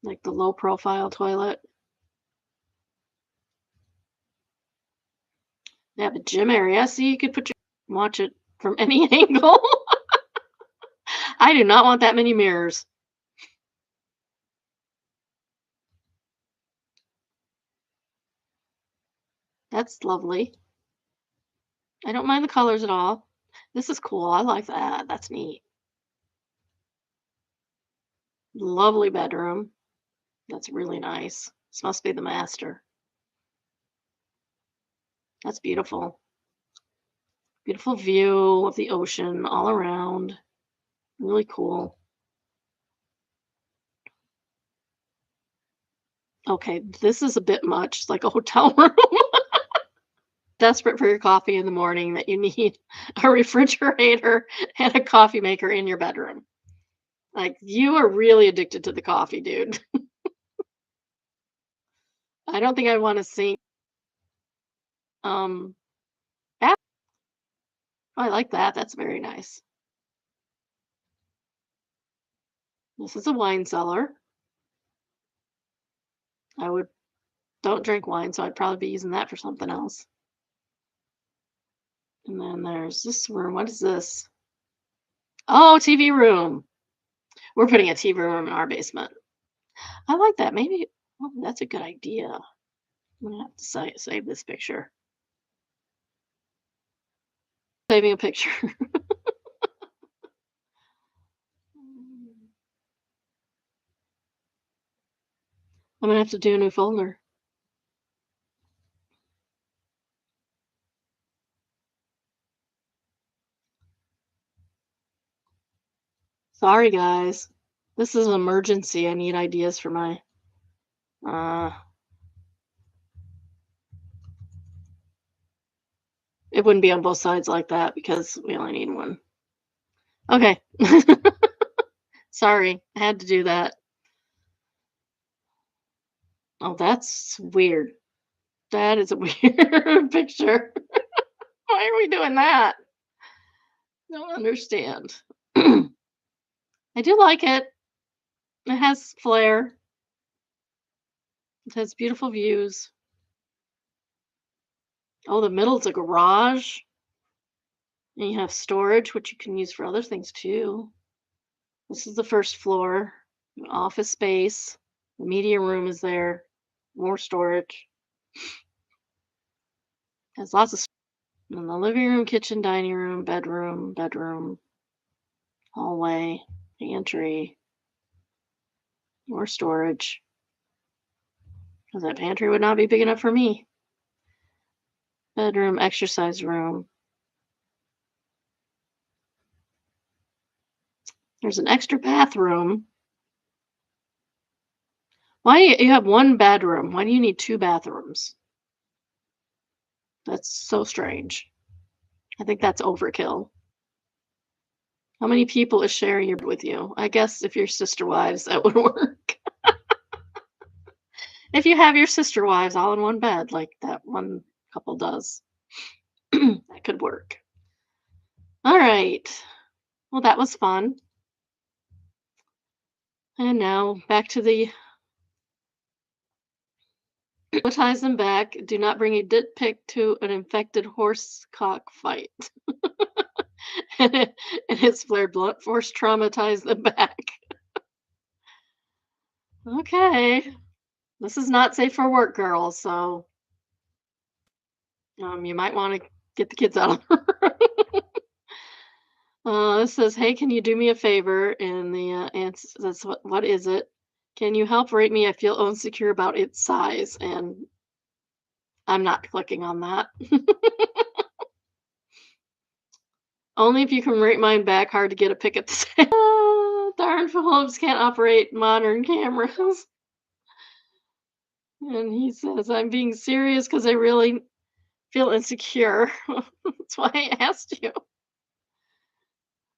Like the low profile toilet. They have a gym area, so you could put your watch it from any angle. I do not want that many mirrors. That's lovely. I don't mind the colors at all. This is cool. I like that. That's neat. Lovely bedroom. That's really nice. This must be the master. That's beautiful. Beautiful view of the ocean all around. Really cool. Okay, this is a bit much. It's like a hotel room. Desperate for your coffee in the morning that you need a refrigerator and a coffee maker in your bedroom. Like, you are really addicted to the coffee, dude. I don't think I wanna sink, um, ah, I like that, that's very nice. This is a wine cellar. I would don't drink wine, so I'd probably be using that for something else. And then there's this room. What is this? Oh, TV room. We're putting a TV room in our basement. I like that. Maybe oh, that's a good idea. I'm gonna have to save this picture. Saving a picture. I'm gonna have to do a new folder. Sorry, guys. This is an emergency. I need ideas for my uh it wouldn't be on both sides like that because we only need one. Okay. Sorry. I had to do that. Oh, that's weird. That is a weird picture. Why are we doing that? Don't understand. I do like it. It has flair. It has beautiful views. Oh, the middle's a garage. And you have storage, which you can use for other things too. This is the first floor, office space. The media room is there. More storage. Has lots of in the living room, kitchen, dining room, bedroom, hallway, pantry, more storage. Because that pantry would not be big enough for me. Bedroom, exercise room. There's an extra bathroom. Why you have one bedroom? Why do you need two bathrooms? That's so strange. I think that's overkill. How many people is sharing your bed with you? I guess if you're sister wives, that would work. If you have your sister wives all in one bed, like that one couple does, that could work. All right. Well, that was fun. And now back to the ties them back. Do not bring a dit pic to an infected horse cock fight. And it's flared blunt force traumatized them back. Okay. This is not safe for work, girls. So you might want to get the kids out of the room. This says, "Hey, can you do me a favor?" And the answer that's what is it? Can you help rate me? I feel insecure about its size, and I'm not clicking on that. Only if you can rate mine back. Hard to get a pic at the same. Darn Phillips can't operate modern cameras. And he says, I'm being serious because I really feel insecure. That's why I asked you.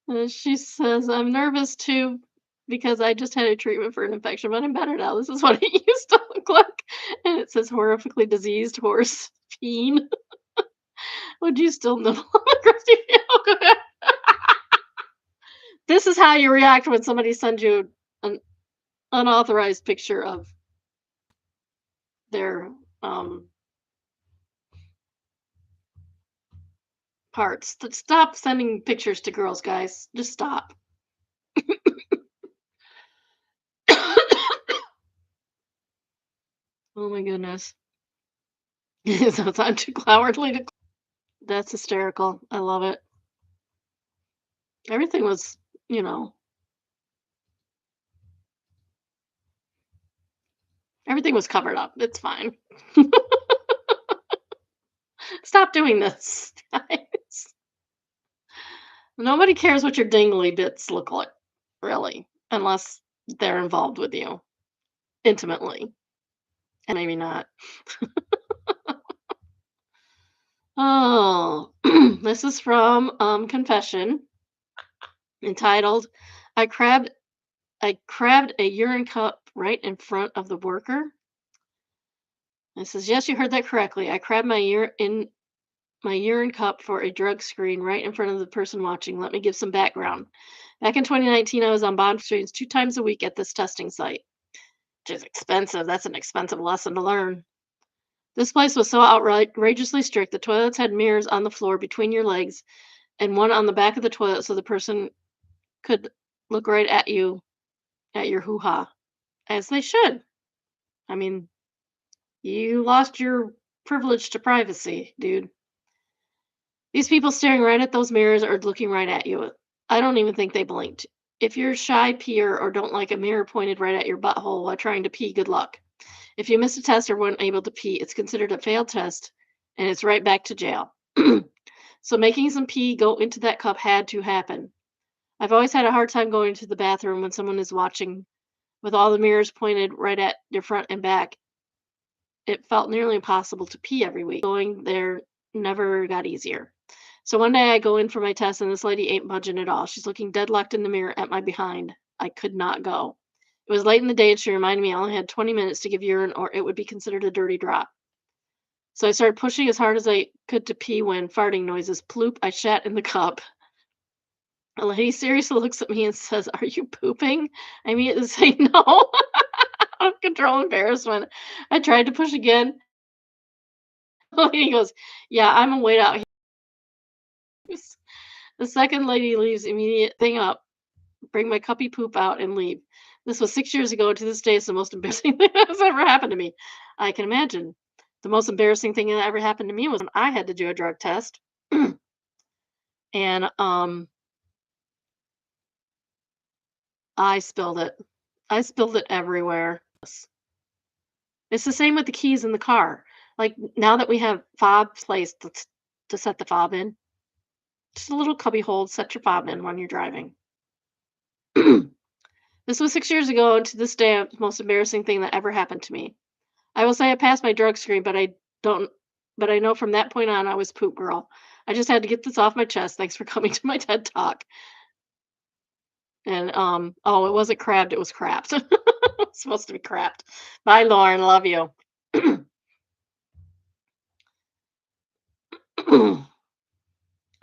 And she says, I'm nervous too because I just had a treatment for an infection, but I'm better now. This is what it used to look like. And it says horrifically diseased horse peen. Would you still nibble on the crusty feel? This is how you react when somebody sends you an unauthorized picture of their parts. Stop sending pictures to girls, guys. Just stop. Oh my goodness. So I'm too cowardly to. That's hysterical. I love it. Everything was, you know, everything was covered up. It's fine. Stop doing this, guys. Nobody cares what your dingly bits look like, really, unless they're involved with you intimately. And maybe not. Oh, this is from Confession, entitled I crabbed a urine cup right in front of the worker. It says, yes, you heard that correctly. I crabbed my urine cup for a drug screen right in front of the person watching. Let me give some background. Back in 2019, I was on bond screens 2 times a week at this testing site, which is expensive. That's an expensive lesson to learn. This place was so outrageously strict. The toilets had mirrors on the floor between your legs and one on the back of the toilet so the person could look right at you, at your hoo ha, as they should. I mean, you lost your privilege to privacy, dude. These people staring right at those mirrors or looking right at you. I don't even think they blinked. If you're a shy peer or don't like a mirror pointed right at your butthole while trying to pee, good luck. If you missed a test or weren't able to pee, it's considered a failed test and it's right back to jail. So making some pee go into that cup had to happen. I've always had a hard time going to the bathroom when someone is watching with all the mirrors pointed right at your front and back. It felt nearly impossible to pee every week. Going there never got easier. So one day I go in for my test and this lady ain't budging at all. She's looking deadlocked in the mirror at my behind. I could not go. It was late in the day and she reminded me I only had 20 minutes to give urine or it would be considered a dirty drop. So I started pushing as hard as I could to pee when farting noises ploop. I shat in the cup. The lady seriously looks at me and says, are you pooping? I immediately say no. Out of control embarrassment. I tried to push again. The lady goes, yeah, I'm gonna wait out here. The second lady leaves immediate thing up, bring my cuppy poop out and leave. This was 6 years ago. To this day, it's the most embarrassing thing that's ever happened to me. I can imagine. The most embarrassing thing that ever happened to me was when I had to do a drug test. And I spilled it. I spilled it everywhere. It's the same with the keys in the car. Like now that we have fob placed to set the fob in, just a little cubby hole, set your fob in when you're driving. This was 6 years ago, and to this day, it's the most embarrassing thing that ever happened to me. I will say I passed my drug screen, don't. But I know from that point on, I was poop girl. I just had to get this off my chest. Thanks for coming to my TED talk. And oh, it wasn't crabbed; it was crapped. It's supposed to be crapped. Bye, Lauren. Love you.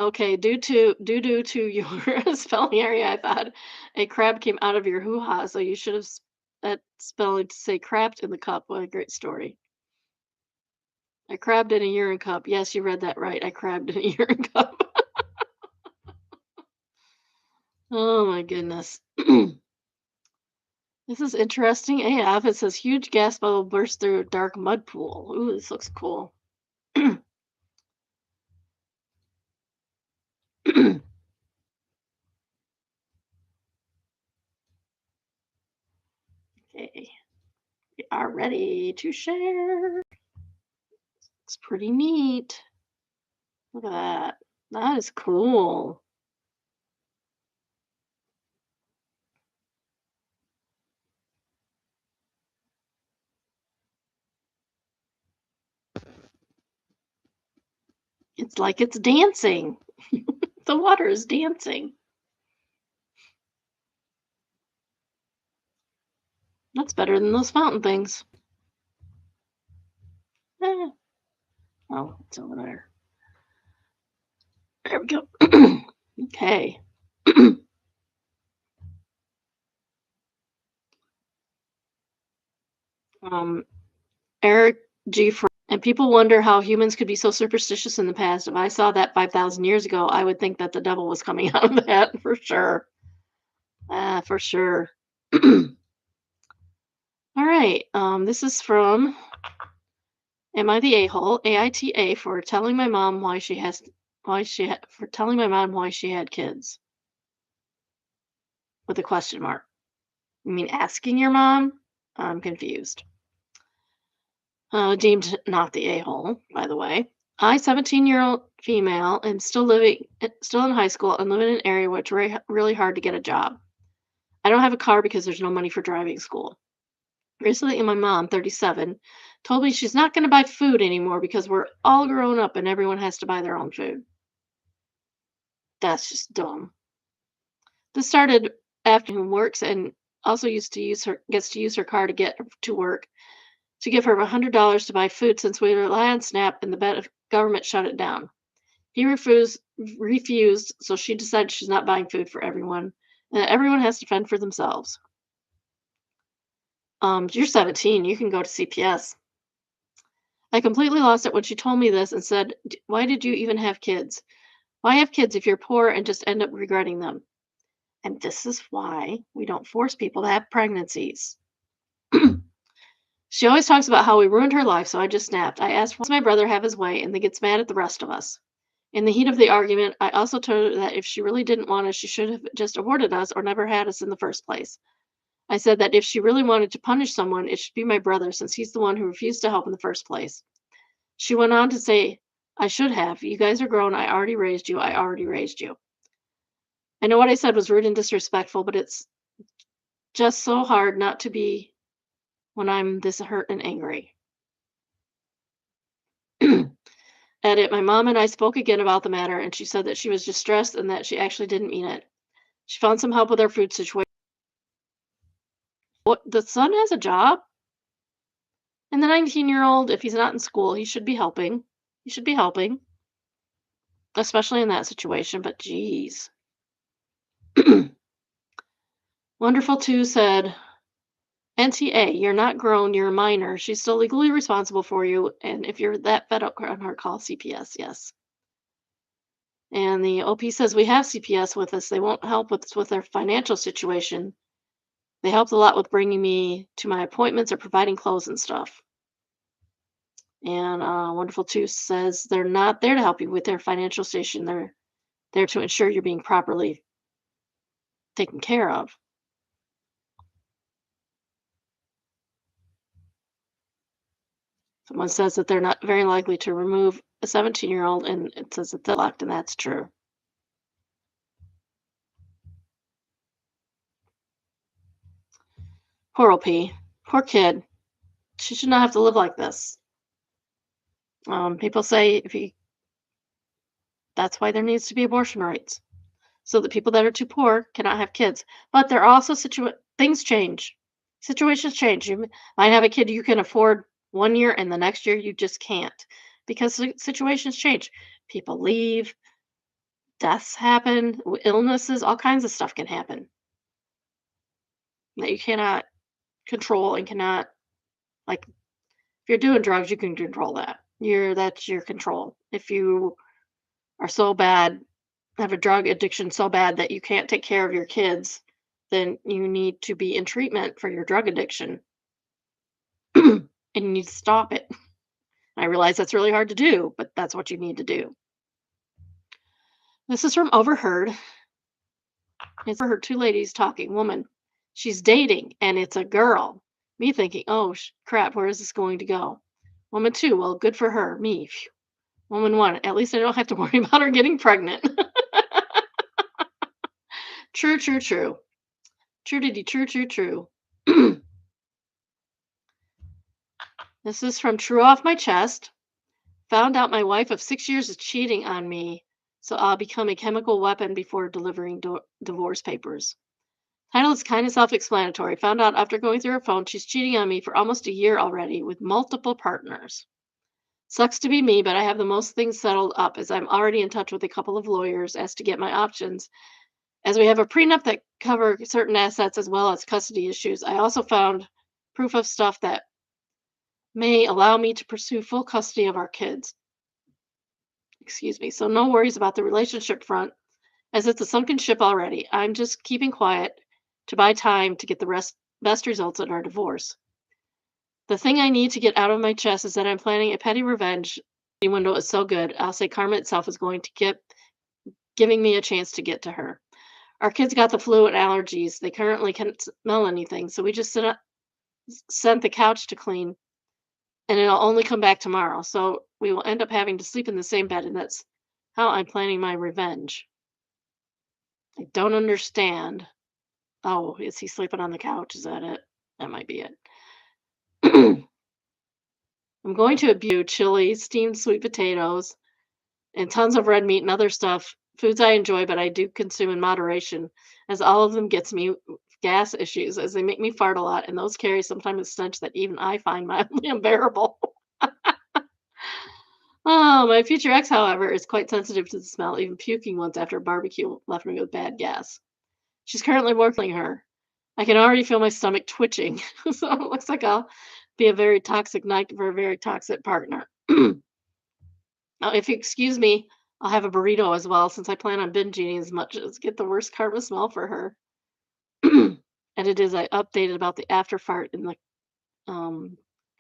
Okay, due to your spelling area, I thought a crab came out of your hoo-ha, so you should have that spelling to say crapped in the cup. What a great story. I crabbed in a urine cup. Yes, you read that right. I crabbed in a urine cup. Oh my goodness. This is interesting AF. It says huge gas bubble burst through a dark mud pool. Ooh, this looks cool. Okay, we are ready to share. It's pretty neat. Look at that. That is cool. It's like it's dancing. The water is dancing. That's better than those fountain things. Eh, oh, it's over there. There we go. Okay. um, Eric G. And people wonder how humans could be so superstitious in the past. If I saw that 5,000 years ago, I would think that the devil was coming out of that for sure. For sure. All right. This is from Am I the A-hole? AITA for telling my mom for telling my mom why she had kids with a question mark. You mean asking your mom? I'm confused. Deemed not the a-hole, by the way. I, 17-year-old female, am still in high school and live in an area where it's really hard to get a job. I don't have a car because there's no money for driving school. Recently, my mom, 37, told me she's not going to buy food anymore because we're all grown up and everyone has to buy their own food. That's just dumb. This started after who works and also gets to use her car to get to work to give her $100 to buy food since we rely on SNAP and the government shut it down. He refused, so she decided she's not buying food for everyone, and that everyone has to fend for themselves. You're 17, you can go to CPS. I completely lost it when she told me this and said, Why did you even have kids? Why have kids if you're poor and just end up regretting them? And this is why we don't force people to have pregnancies. She always talks about how we ruined her life, so I just snapped. I asked, Why does my brother have his way and then gets mad at the rest of us? In the heat of the argument, I also told her that if she really didn't want us, she should have just aborted us or never had us in the first place. I said that if she really wanted to punish someone, it should be my brother, since he's the one who refused to help in the first place. She went on to say, I should have. You guys are grown. I already raised you. I already raised you. I know what I said was rude and disrespectful, but it's just so hard not to be when I'm this hurt and angry. Edit, my mom and I spoke again about the matter, and she said that she was distressed and that she actually didn't mean it. She found some help with our food situation. What, the son has a job? And the 19-year-old, if he's not in school, he should be helping. He should be helping, especially in that situation, but geez. Wonderful 2 said, NTA, you're not grown, you're a minor. She's still legally responsible for you, and if you're that fed up on her, call CPS, yes. And the OP says, we have CPS with us. They won't help with their financial situation. They helped a lot with bringing me to my appointments or providing clothes and stuff. And Wonderful 2 says they're not there to help you with their financial station. They're there to ensure you're being properly taken care of. Someone says that they're not very likely to remove a 17-year-old, and it says that they're locked, and that's true. Poor OP. Poor kid. She should not have to live like this. People say that's why there needs to be abortion rights, so that people that are too poor cannot have kids. But there are also things change. Situations change. You might have a kid you can afford 1 year, and the next year you just can't, because situations change. People leave, deaths happen, illnesses, all kinds of stuff can happen that you cannot control and cannot, like, if you're doing drugs, you can control that. That's your control. If you are so bad, have a drug addiction so bad that you can't take care of your kids, then you need to be in treatment for your drug addiction. And you need to stop it. I realize that's really hard to do, but that's what you need to do. This is from Overheard. It's overheard 2 ladies talking. Woman, she's dating and it's a girl. Me thinking, oh crap, where is this going to go? Woman two, well, good for her. Me, phew. Woman one, at least I don't have to worry about her getting pregnant. True, true, true. True, diddy, true, true, true. This is from True Off My Chest. Found out my wife of 6 years is cheating on me, so I'll become a chemical weapon before delivering divorce papers. Title is kind of self explanatory. Found out after going through her phone she's cheating on me for almost a year already with multiple partners. Sucks to be me, but I have the most things settled up as I'm already in touch with a couple of lawyers as to get my options. As we have a prenup that cover certain assets as well as custody issues, I also found proof of stuff that may allow me to pursue full custody of our kids. Excuse me. So no worries about the relationship front, as it's a sunken ship already. I'm just keeping quiet to buy time to get the best results in our divorce. The thing I need to get out of my chest is that I'm planning a petty revenge. The window is so good. I'll say karma itself is going to get giving me a chance to get to her. Our kids got the flu and allergies. They currently can't smell anything, so we just sent the couch to clean, and it'll only come back tomorrow. So we will end up having to sleep in the same bed, and that's how I'm planning my revenge. I don't understand. Oh, is he sleeping on the couch? Is that it? That might be it. I'm going to abuse chili, steamed sweet potatoes, and tons of red meat and other stuff. Foods I enjoy, but I do consume in moderation, as all of them gets me gas issues, as they make me fart a lot, and those carry sometimes a stench that even I find mildly unbearable. Oh, my future ex, however, is quite sensitive to the smell. Even puking once after a barbecue left me with bad gas. She's currently working her. I can already feel my stomach twitching. So it looks like I'll be a very toxic night for a very toxic partner. If you excuse me, I'll have a burrito as well since I plan on binge eating as much as get the worst karma smell for her. And it is I updated about the after fart in the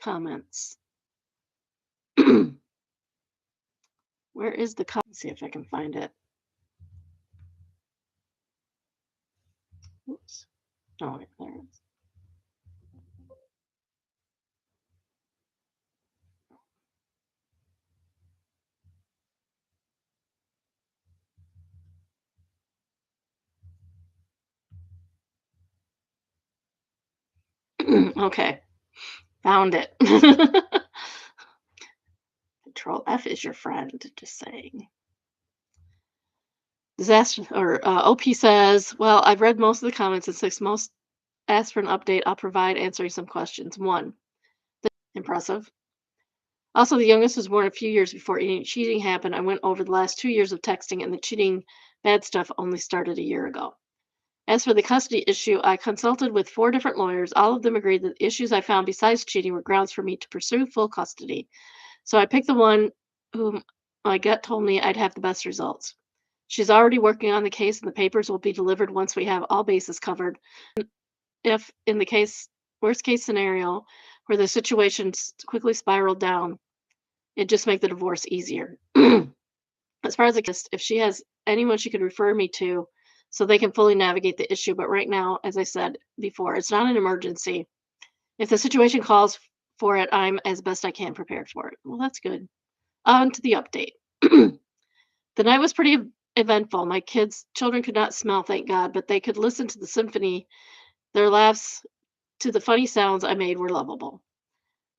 comments. Where is the see if I can find it. Oops. Oh, wait, there it is. Okay, found it. Control F is your friend, just saying. Disaster or OP says, well, I've read most of the comments and since most asked for an update, I'll provide answering some questions. One, impressive. Also, the youngest was born a few years before any cheating happened. I went over the last 2 years of texting, and the cheating bad stuff only started a year ago. As for the custody issue, I consulted with 4 different lawyers. All of them agreed that the issues I found besides cheating were grounds for me to pursue full custody. So I picked the one whom my gut told me I'd have the best results. She's already working on the case, and the papers will be delivered once we have all bases covered. If, in the worst case scenario, where the situation quickly spiraled down, it just make the divorce easier. As far as if she has anyone she could refer me to so they can fully navigate the issue. But right now, as I said before, it's not an emergency. If the situation calls for it, I'm as best I can prepared for it. Well, that's good. On to the update. The night was pretty eventful. My children could not smell, thank God, but they could listen to the symphony. Their laughs to the funny sounds I made were lovable.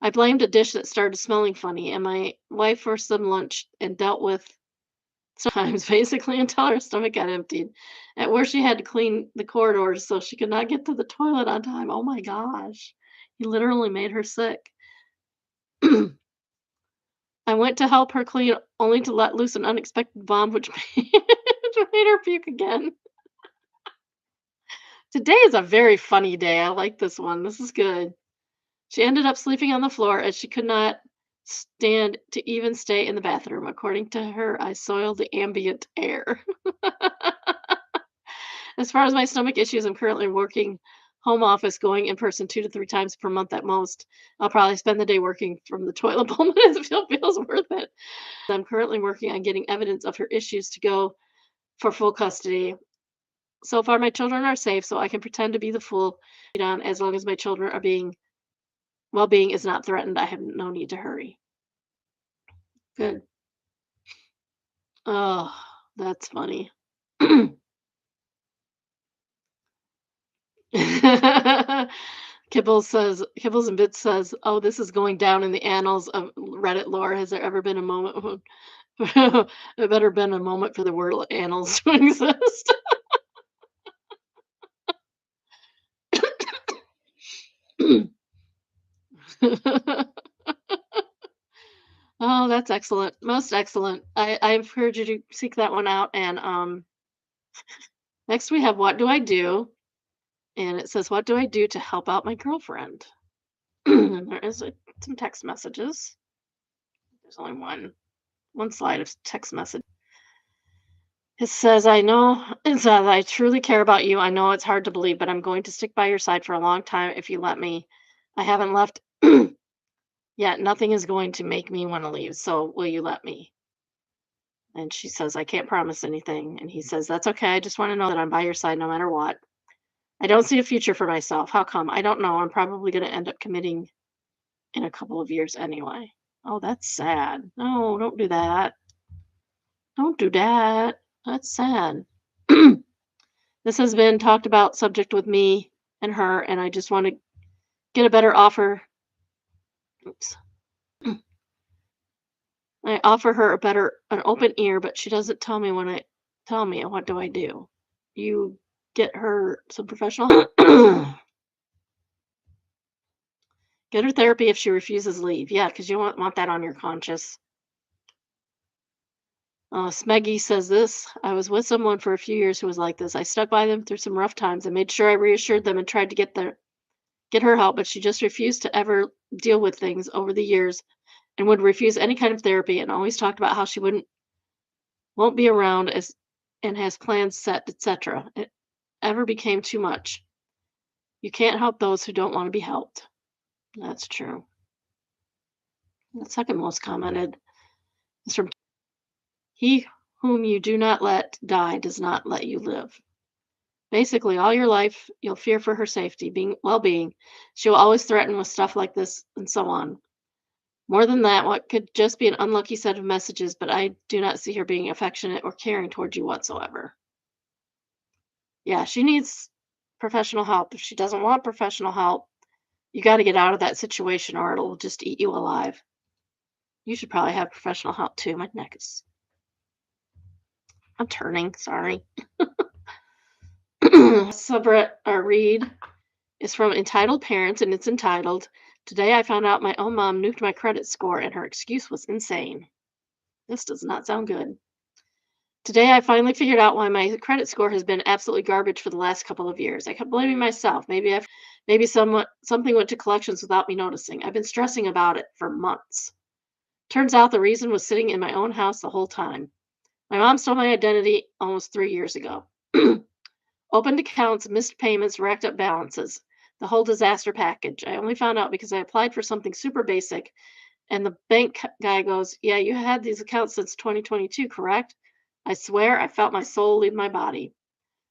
I blamed a dish that started smelling funny, and my wife for some lunch and dealt with sometimes basically until her stomach got emptied. At worst, she had to clean the corridors so she could not get to the toilet on time. Oh my gosh. He literally made her sick. I went to help her clean only to let loose an unexpected bomb, which which made her puke again. Today is a very funny day. I like this one. This is good. She ended up sleeping on the floor as she could not stand to even stay in the bathroom. According to her, I soiled the ambient air. As far as my stomach issues, I'm currently working home office, going in person 2 to 3 times per month at most. I'll probably spend the day working from the toilet bowl, but it feels worth it. I'm currently working on getting evidence of her issues to go for full custody. So far, my children are safe, so I can pretend to be the fool on as long as my children are being well-being is not threatened. I have no need to hurry. Good. Oh, that's funny. Kibbles and Bits says, "Oh, this is going down in the annals of Reddit lore. Has there ever been a moment when it better been a moment for the word annals to exist?" Oh, that's excellent. Most excellent. I've heard you to seek that one out. And next we have what do I do? And it says, what do I do to help out my girlfriend? And there is some text messages. There's only one slide of text message. It says, it says, I truly care about you. I know it's hard to believe, but I'm going to stick by your side for a long time if you let me. I haven't left yet. Nothing is going to make me want to leave. So will you let me? And she says, I can't promise anything. And he says, that's okay. I just want to know that I'm by your side no matter what. I don't see a future for myself. How come? I don't know. I'm probably going to end up committing in a couple of years anyway. Oh, that's sad. No, don't do that. Don't do that. That's sad. This has been talked about subject with me and her, and I just want to get a better offer. Oops. I offer her an open ear, but she doesn't tell me tell me. What do I do? You get her some professional get her therapy if she refuses leave. Yeah, because you want that on your conscience. Smeggy says this. I was with someone for a few years who was like this. I stuck by them through some rough times and made sure I reassured them and tried to get her help, but she just refused to ever deal with things over the years and would refuse any kind of therapy and always talked about how she won't be around as and has plans set, etc. It ever became too much. You can't help those who don't want to be helped. That's true. The second most commented is from he whom you do not let die does not let you live. Basically, all your life you'll fear for her safety, well-being. She will always threaten with stuff like this and so on. More than that, what could just be an unlucky set of messages, but I do not see her being affectionate or caring towards you whatsoever. Yeah, she needs professional help. If she doesn't want professional help, you got to get out of that situation or it'll just eat you alive. You should probably have professional help too. My neck is. I'm turning. Sorry. Subret or read is from Entitled Parents and it's entitled, Today I found out my own mom nuked my credit score and her excuse was insane. This does not sound good. Today I finally figured out why my credit score has been absolutely garbage for the last couple of years. I kept blaming myself. Maybe something went to collections without me noticing. I've been stressing about it for months. Turns out the reason was sitting in my own house the whole time. My mom stole my identity almost 3 years ago. Opened accounts, missed payments, racked up balances. The whole disaster package. I only found out because I applied for something super basic, and the bank guy goes, yeah, you had these accounts since 2022, correct? I swear I felt my soul leave my body.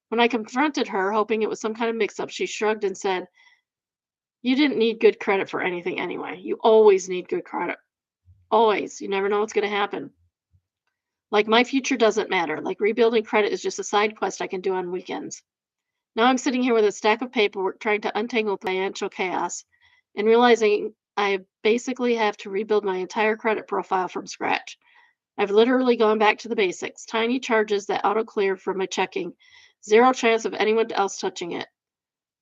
When I confronted her, hoping it was some kind of mix up, she shrugged and said, you didn't need good credit for anything anyway. You always need good credit. Always. You never know what's going to happen. Like my future doesn't matter. Like rebuilding credit is just a side quest I can do on weekends. Now I'm sitting here with a stack of paperwork trying to untangle financial chaos and realizing I basically have to rebuild my entire credit profile from scratch. I've literally gone back to the basics, tiny charges that auto clear from my checking, zero chance of anyone else touching it.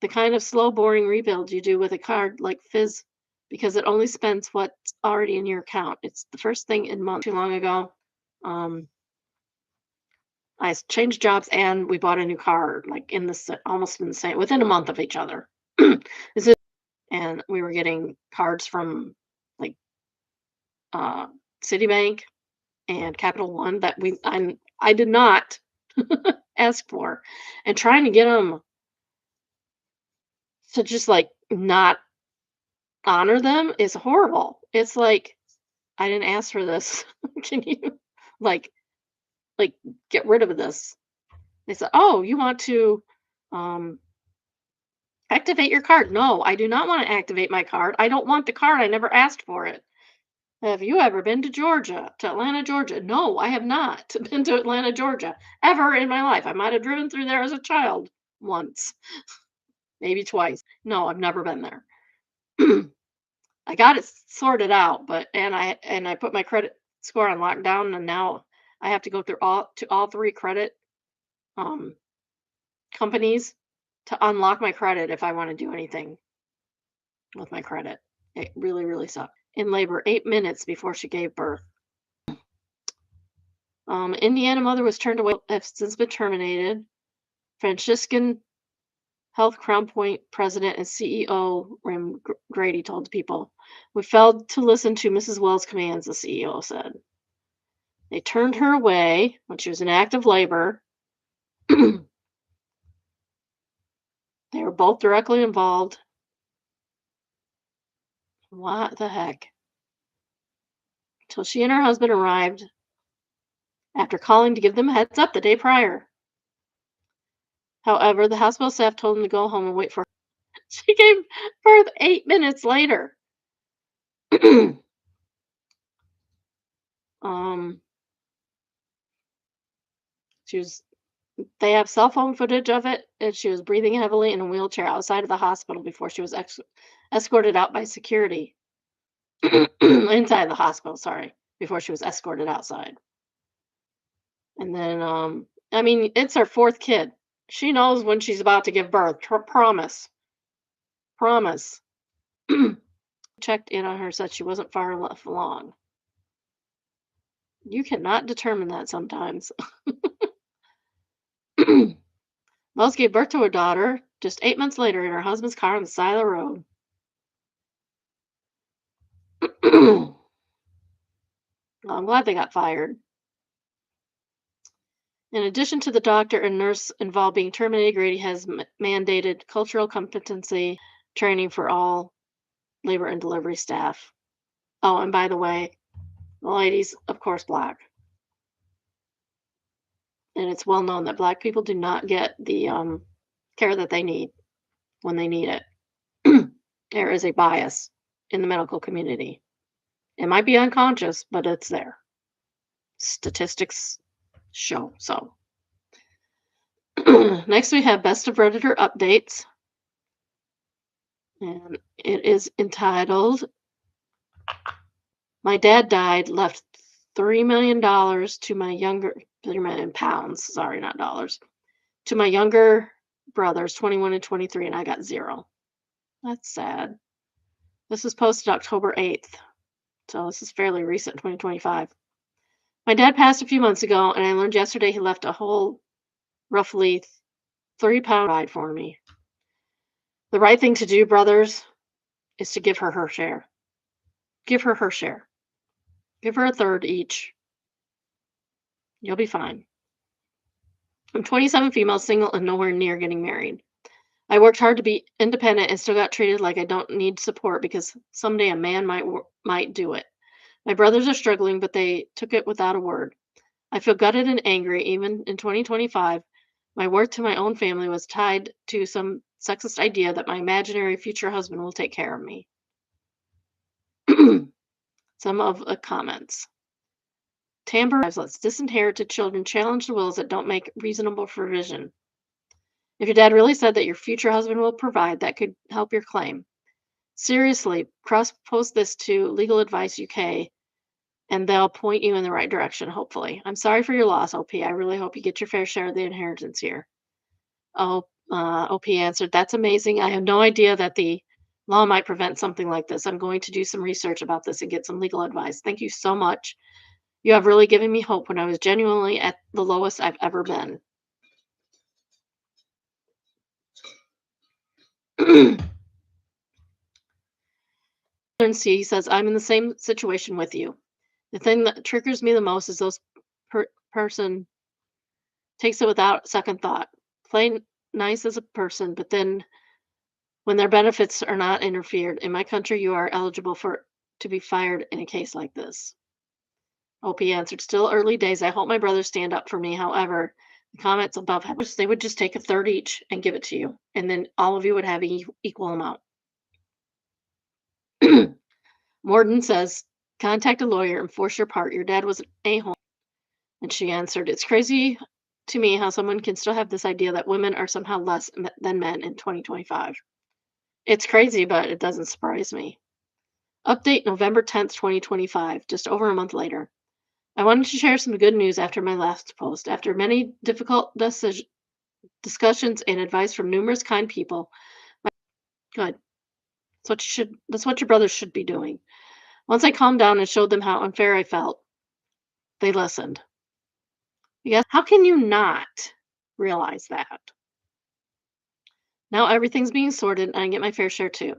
The kind of slow, boring rebuild you do with a card like Fizz because it only spends what's already in your account. It's the first thing in months. Too long ago. Um, changed jobs and we bought a new car, like almost in the same within a month of each other. This is, and we were getting cards from like uh, Citibank and Capital One that I did not ask for, and trying to get them to just like not honor them is horrible. It's like I didn't ask for this. Can you like like get rid of this? They said, "Oh, you want to um Activate your card. No, I do not want to activate my card. I don't want the card. I never asked for it. Have you ever been to Georgia, to Atlanta, Georgia? No, I have not been to Atlanta, Georgia ever in my life. I might have driven through there as a child once, maybe twice. No, I've never been there. I got it sorted out, but and I put my credit score on lockdown, and now I have to go through all three credit um companies to unlock my credit if I want to do anything with my credit. It really, really sucked. In labor 8 minutes before she gave birth. Indiana mother was turned away, have since been terminated. Franciscan Health Crown Point president and CEO Ram Grady told the people, "We failed to listen to Mrs. Wells' commands," the CEO said. They turned her away when she was in active labor. They were both directly involved. What the heck? Till she and her husband arrived after calling to give them a heads up the day prior. However, the hospital staff told them to go home and wait for her. She gave birth 8 minutes later. um, she was. They have cell phone footage of it, and she was breathing heavily in a wheelchair outside of the hospital before she was escorted out by security. Inside the hospital, sorry, before she was escorted outside. And then, I mean, it's her fourth kid. She knows when she's about to give birth. Promise, promise. Checked in on her, said she wasn't far enough along. You cannot determine that sometimes. Wells gave birth to her daughter just 8 months later in her husband's car on the side of the road. Well, I'm glad they got fired. In addition to the doctor and nurse involved being terminated, Grady has mandated cultural competency training for all labor and delivery staff. Oh, and by the way, the lady's, of course, black. And it's well known that black people do not get the care that they need when they need it. There is a bias in the medical community. It might be unconscious, but it's there. Statistics show so. Next, we have Best of Redditor updates. And it is entitled, "My dad died, left $3 million to my younger, 3 million pounds, sorry, not dollars, to my younger brothers, 21 and 23, and I got zero." That's sad. This was posted October 8th, so this is fairly recent, 2025. "My dad passed a few months ago, and I learned yesterday he left a whole, roughly 3-pound ride for me. The right thing to do, brothers, is to give her her share. Give her her share. Give her a third each. You'll be fine. I'm 27, female, single, and nowhere near getting married. I worked hard to be independent and still got treated like I don't need support because someday a man might do it. My brothers are struggling, but they took it without a word. I feel gutted and angry. Even in 2025, my worth to my own family was tied to some sexist idea that my imaginary future husband will take care of me." Some of the comments. Tamber, let's disinherited children challenge the wills that don't make reasonable provision. If your dad really said that your future husband will provide, that could help your claim. Seriously, cross post this to Legal Advice UK and they'll point you in the right direction, hopefully. I'm sorry for your loss, OP. I really hope you get your fair share of the inheritance here. Oh, OP answered, "That's amazing. I had no idea that the law might prevent something like this. I'm going to do some research about this and get some legal advice. Thank you so much. You have really given me hope when I was genuinely at the lowest I've ever been." And C says, "I'm in the same situation with you. The thing that triggers me the most is those person takes it without second thought. Play nice as a person, but then when their benefits are not interfered, in my country, you are eligible for to be fired in a case like this." OP answered, "Still early days. I hope my brothers stand up for me. However, The comments above, they would just take a third each and give it to you, and then all of you would have equal amount. Morden says, contact a lawyer and force your part. Your dad was an a-hole. And she answered, it's crazy to me how someone can still have this idea that women are somehow less than men in 2025. It's crazy, but it doesn't surprise me. Update November 10th, 2025, just over a month later. I wanted to share some good news after my last post. After many difficult discussions and advice from numerous kind people, good. That's what your brothers should be doing. Once I calmed down and showed them how unfair I felt, they listened. Yes, how can you not realize that? Now everything's being sorted and I get my fair share too.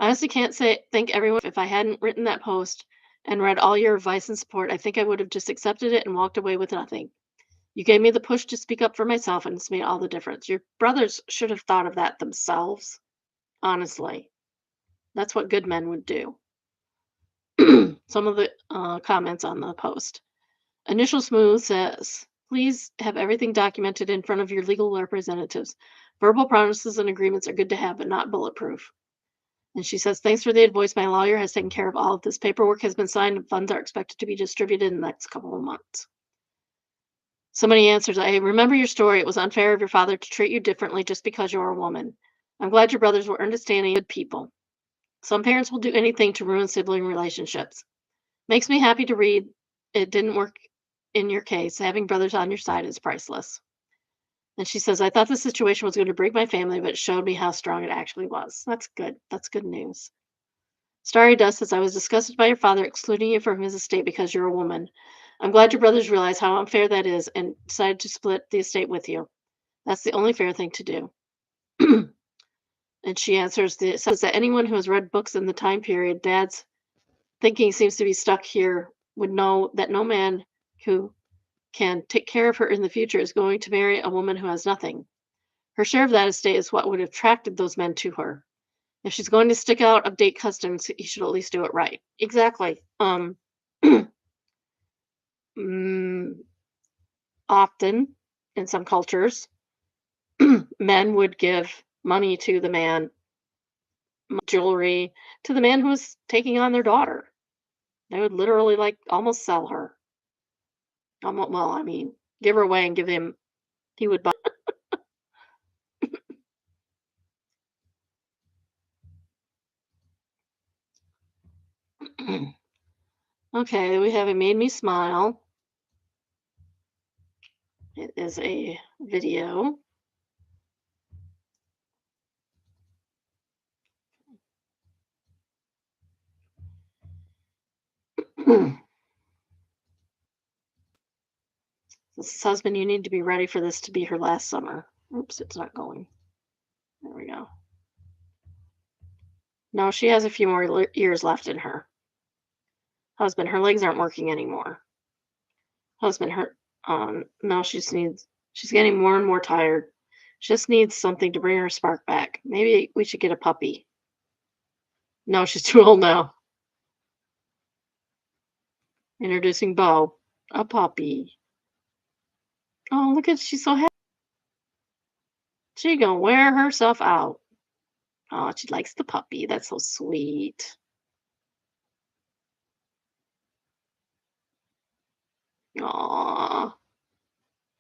I honestly can't say thank everyone. If I hadn't written that post and read all your advice and support, I think I would have just accepted it and walked away with nothing. You gave me the push to speak up for myself, and it's made all the difference. Your brothers should have thought of that themselves. Honestly, that's what good men would do. Some of the comments on the post. Initial Smooth says, please have everything documented in front of your legal representatives. Verbal promises and agreements are good to have, but not bulletproof. And she says, thanks for the advice. My lawyer has taken care of all of this. Paperwork has been signed and funds are expected to be distributed in the next couple of months. Somebody answers, I remember your story. It was unfair of your father to treat you differently just because you're a woman. I'm glad your brothers were understanding, good people. Some parents will do anything to ruin sibling relationships. Makes me happy to read it didn't work in your case. Having brothers on your side is priceless. And she says, I thought the situation was going to break my family, but it showed me how strong it actually was. That's good. That's good news. Starry Dust says, I was disgusted by your father excluding you from his estate because you're a woman. I'm glad your brothers realize how unfair that is and decided to split the estate with you. That's the only fair thing to do. And she says that anyone who has read books in the time period Dad's thinking seems to be stuck here would know that no man who can take care of her in the future is going to marry a woman who has nothing. Her share of that estate is what would have attracted those men to her. If she's going to stick out update customs, he should at least do it right. Exactly. Mm, often in some cultures, men would give money to the man, jewelry to the man who was taking on their daughter. They would literally like almost sell her. Well, I mean, give her away and give him. He would buy. Okay, we have It Made Me Smile. It is a video. This husband, you need to be ready for this to be her last summer. Oops, it's not going. There we go. No, she has a few more years left in her. Husband, her legs aren't working anymore. Husband, no, she's getting more and more tired. She just needs something to bring her spark back. Maybe we should get a puppy. No, she's too old now. Introducing Bo, a puppy. Oh, look at, she's so happy. She gonna wear herself out. Oh, she likes the puppy. That's so sweet. Aw,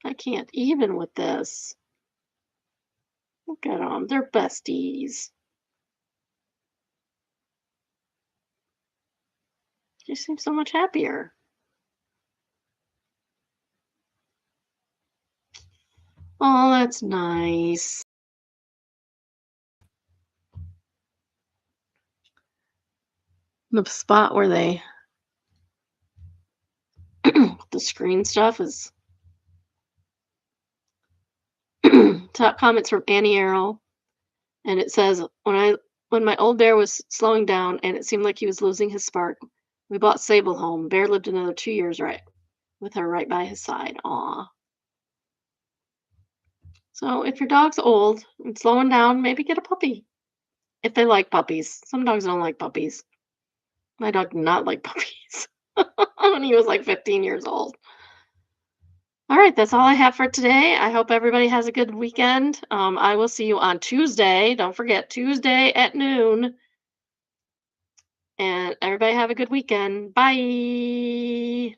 I can't even with this. Look at them. They're besties. She seems so much happier. Oh, that's nice. The spot where they the screen stuff is top comments from Annie Arrow, and it says when my old bear was slowing down and it seemed like he was losing his spark, we bought Sable home. Bear lived another 2 years right with her right by his side. Aw. So if your dog's old and slowing down, maybe get a puppy. If they like puppies. Some dogs don't like puppies. My dog did not like puppies when he was like 15 years old. All right, that's all I have for today. I hope everybody has a good weekend. I will see you on Tuesday. Don't forget, Tuesday at noon. And everybody have a good weekend. Bye.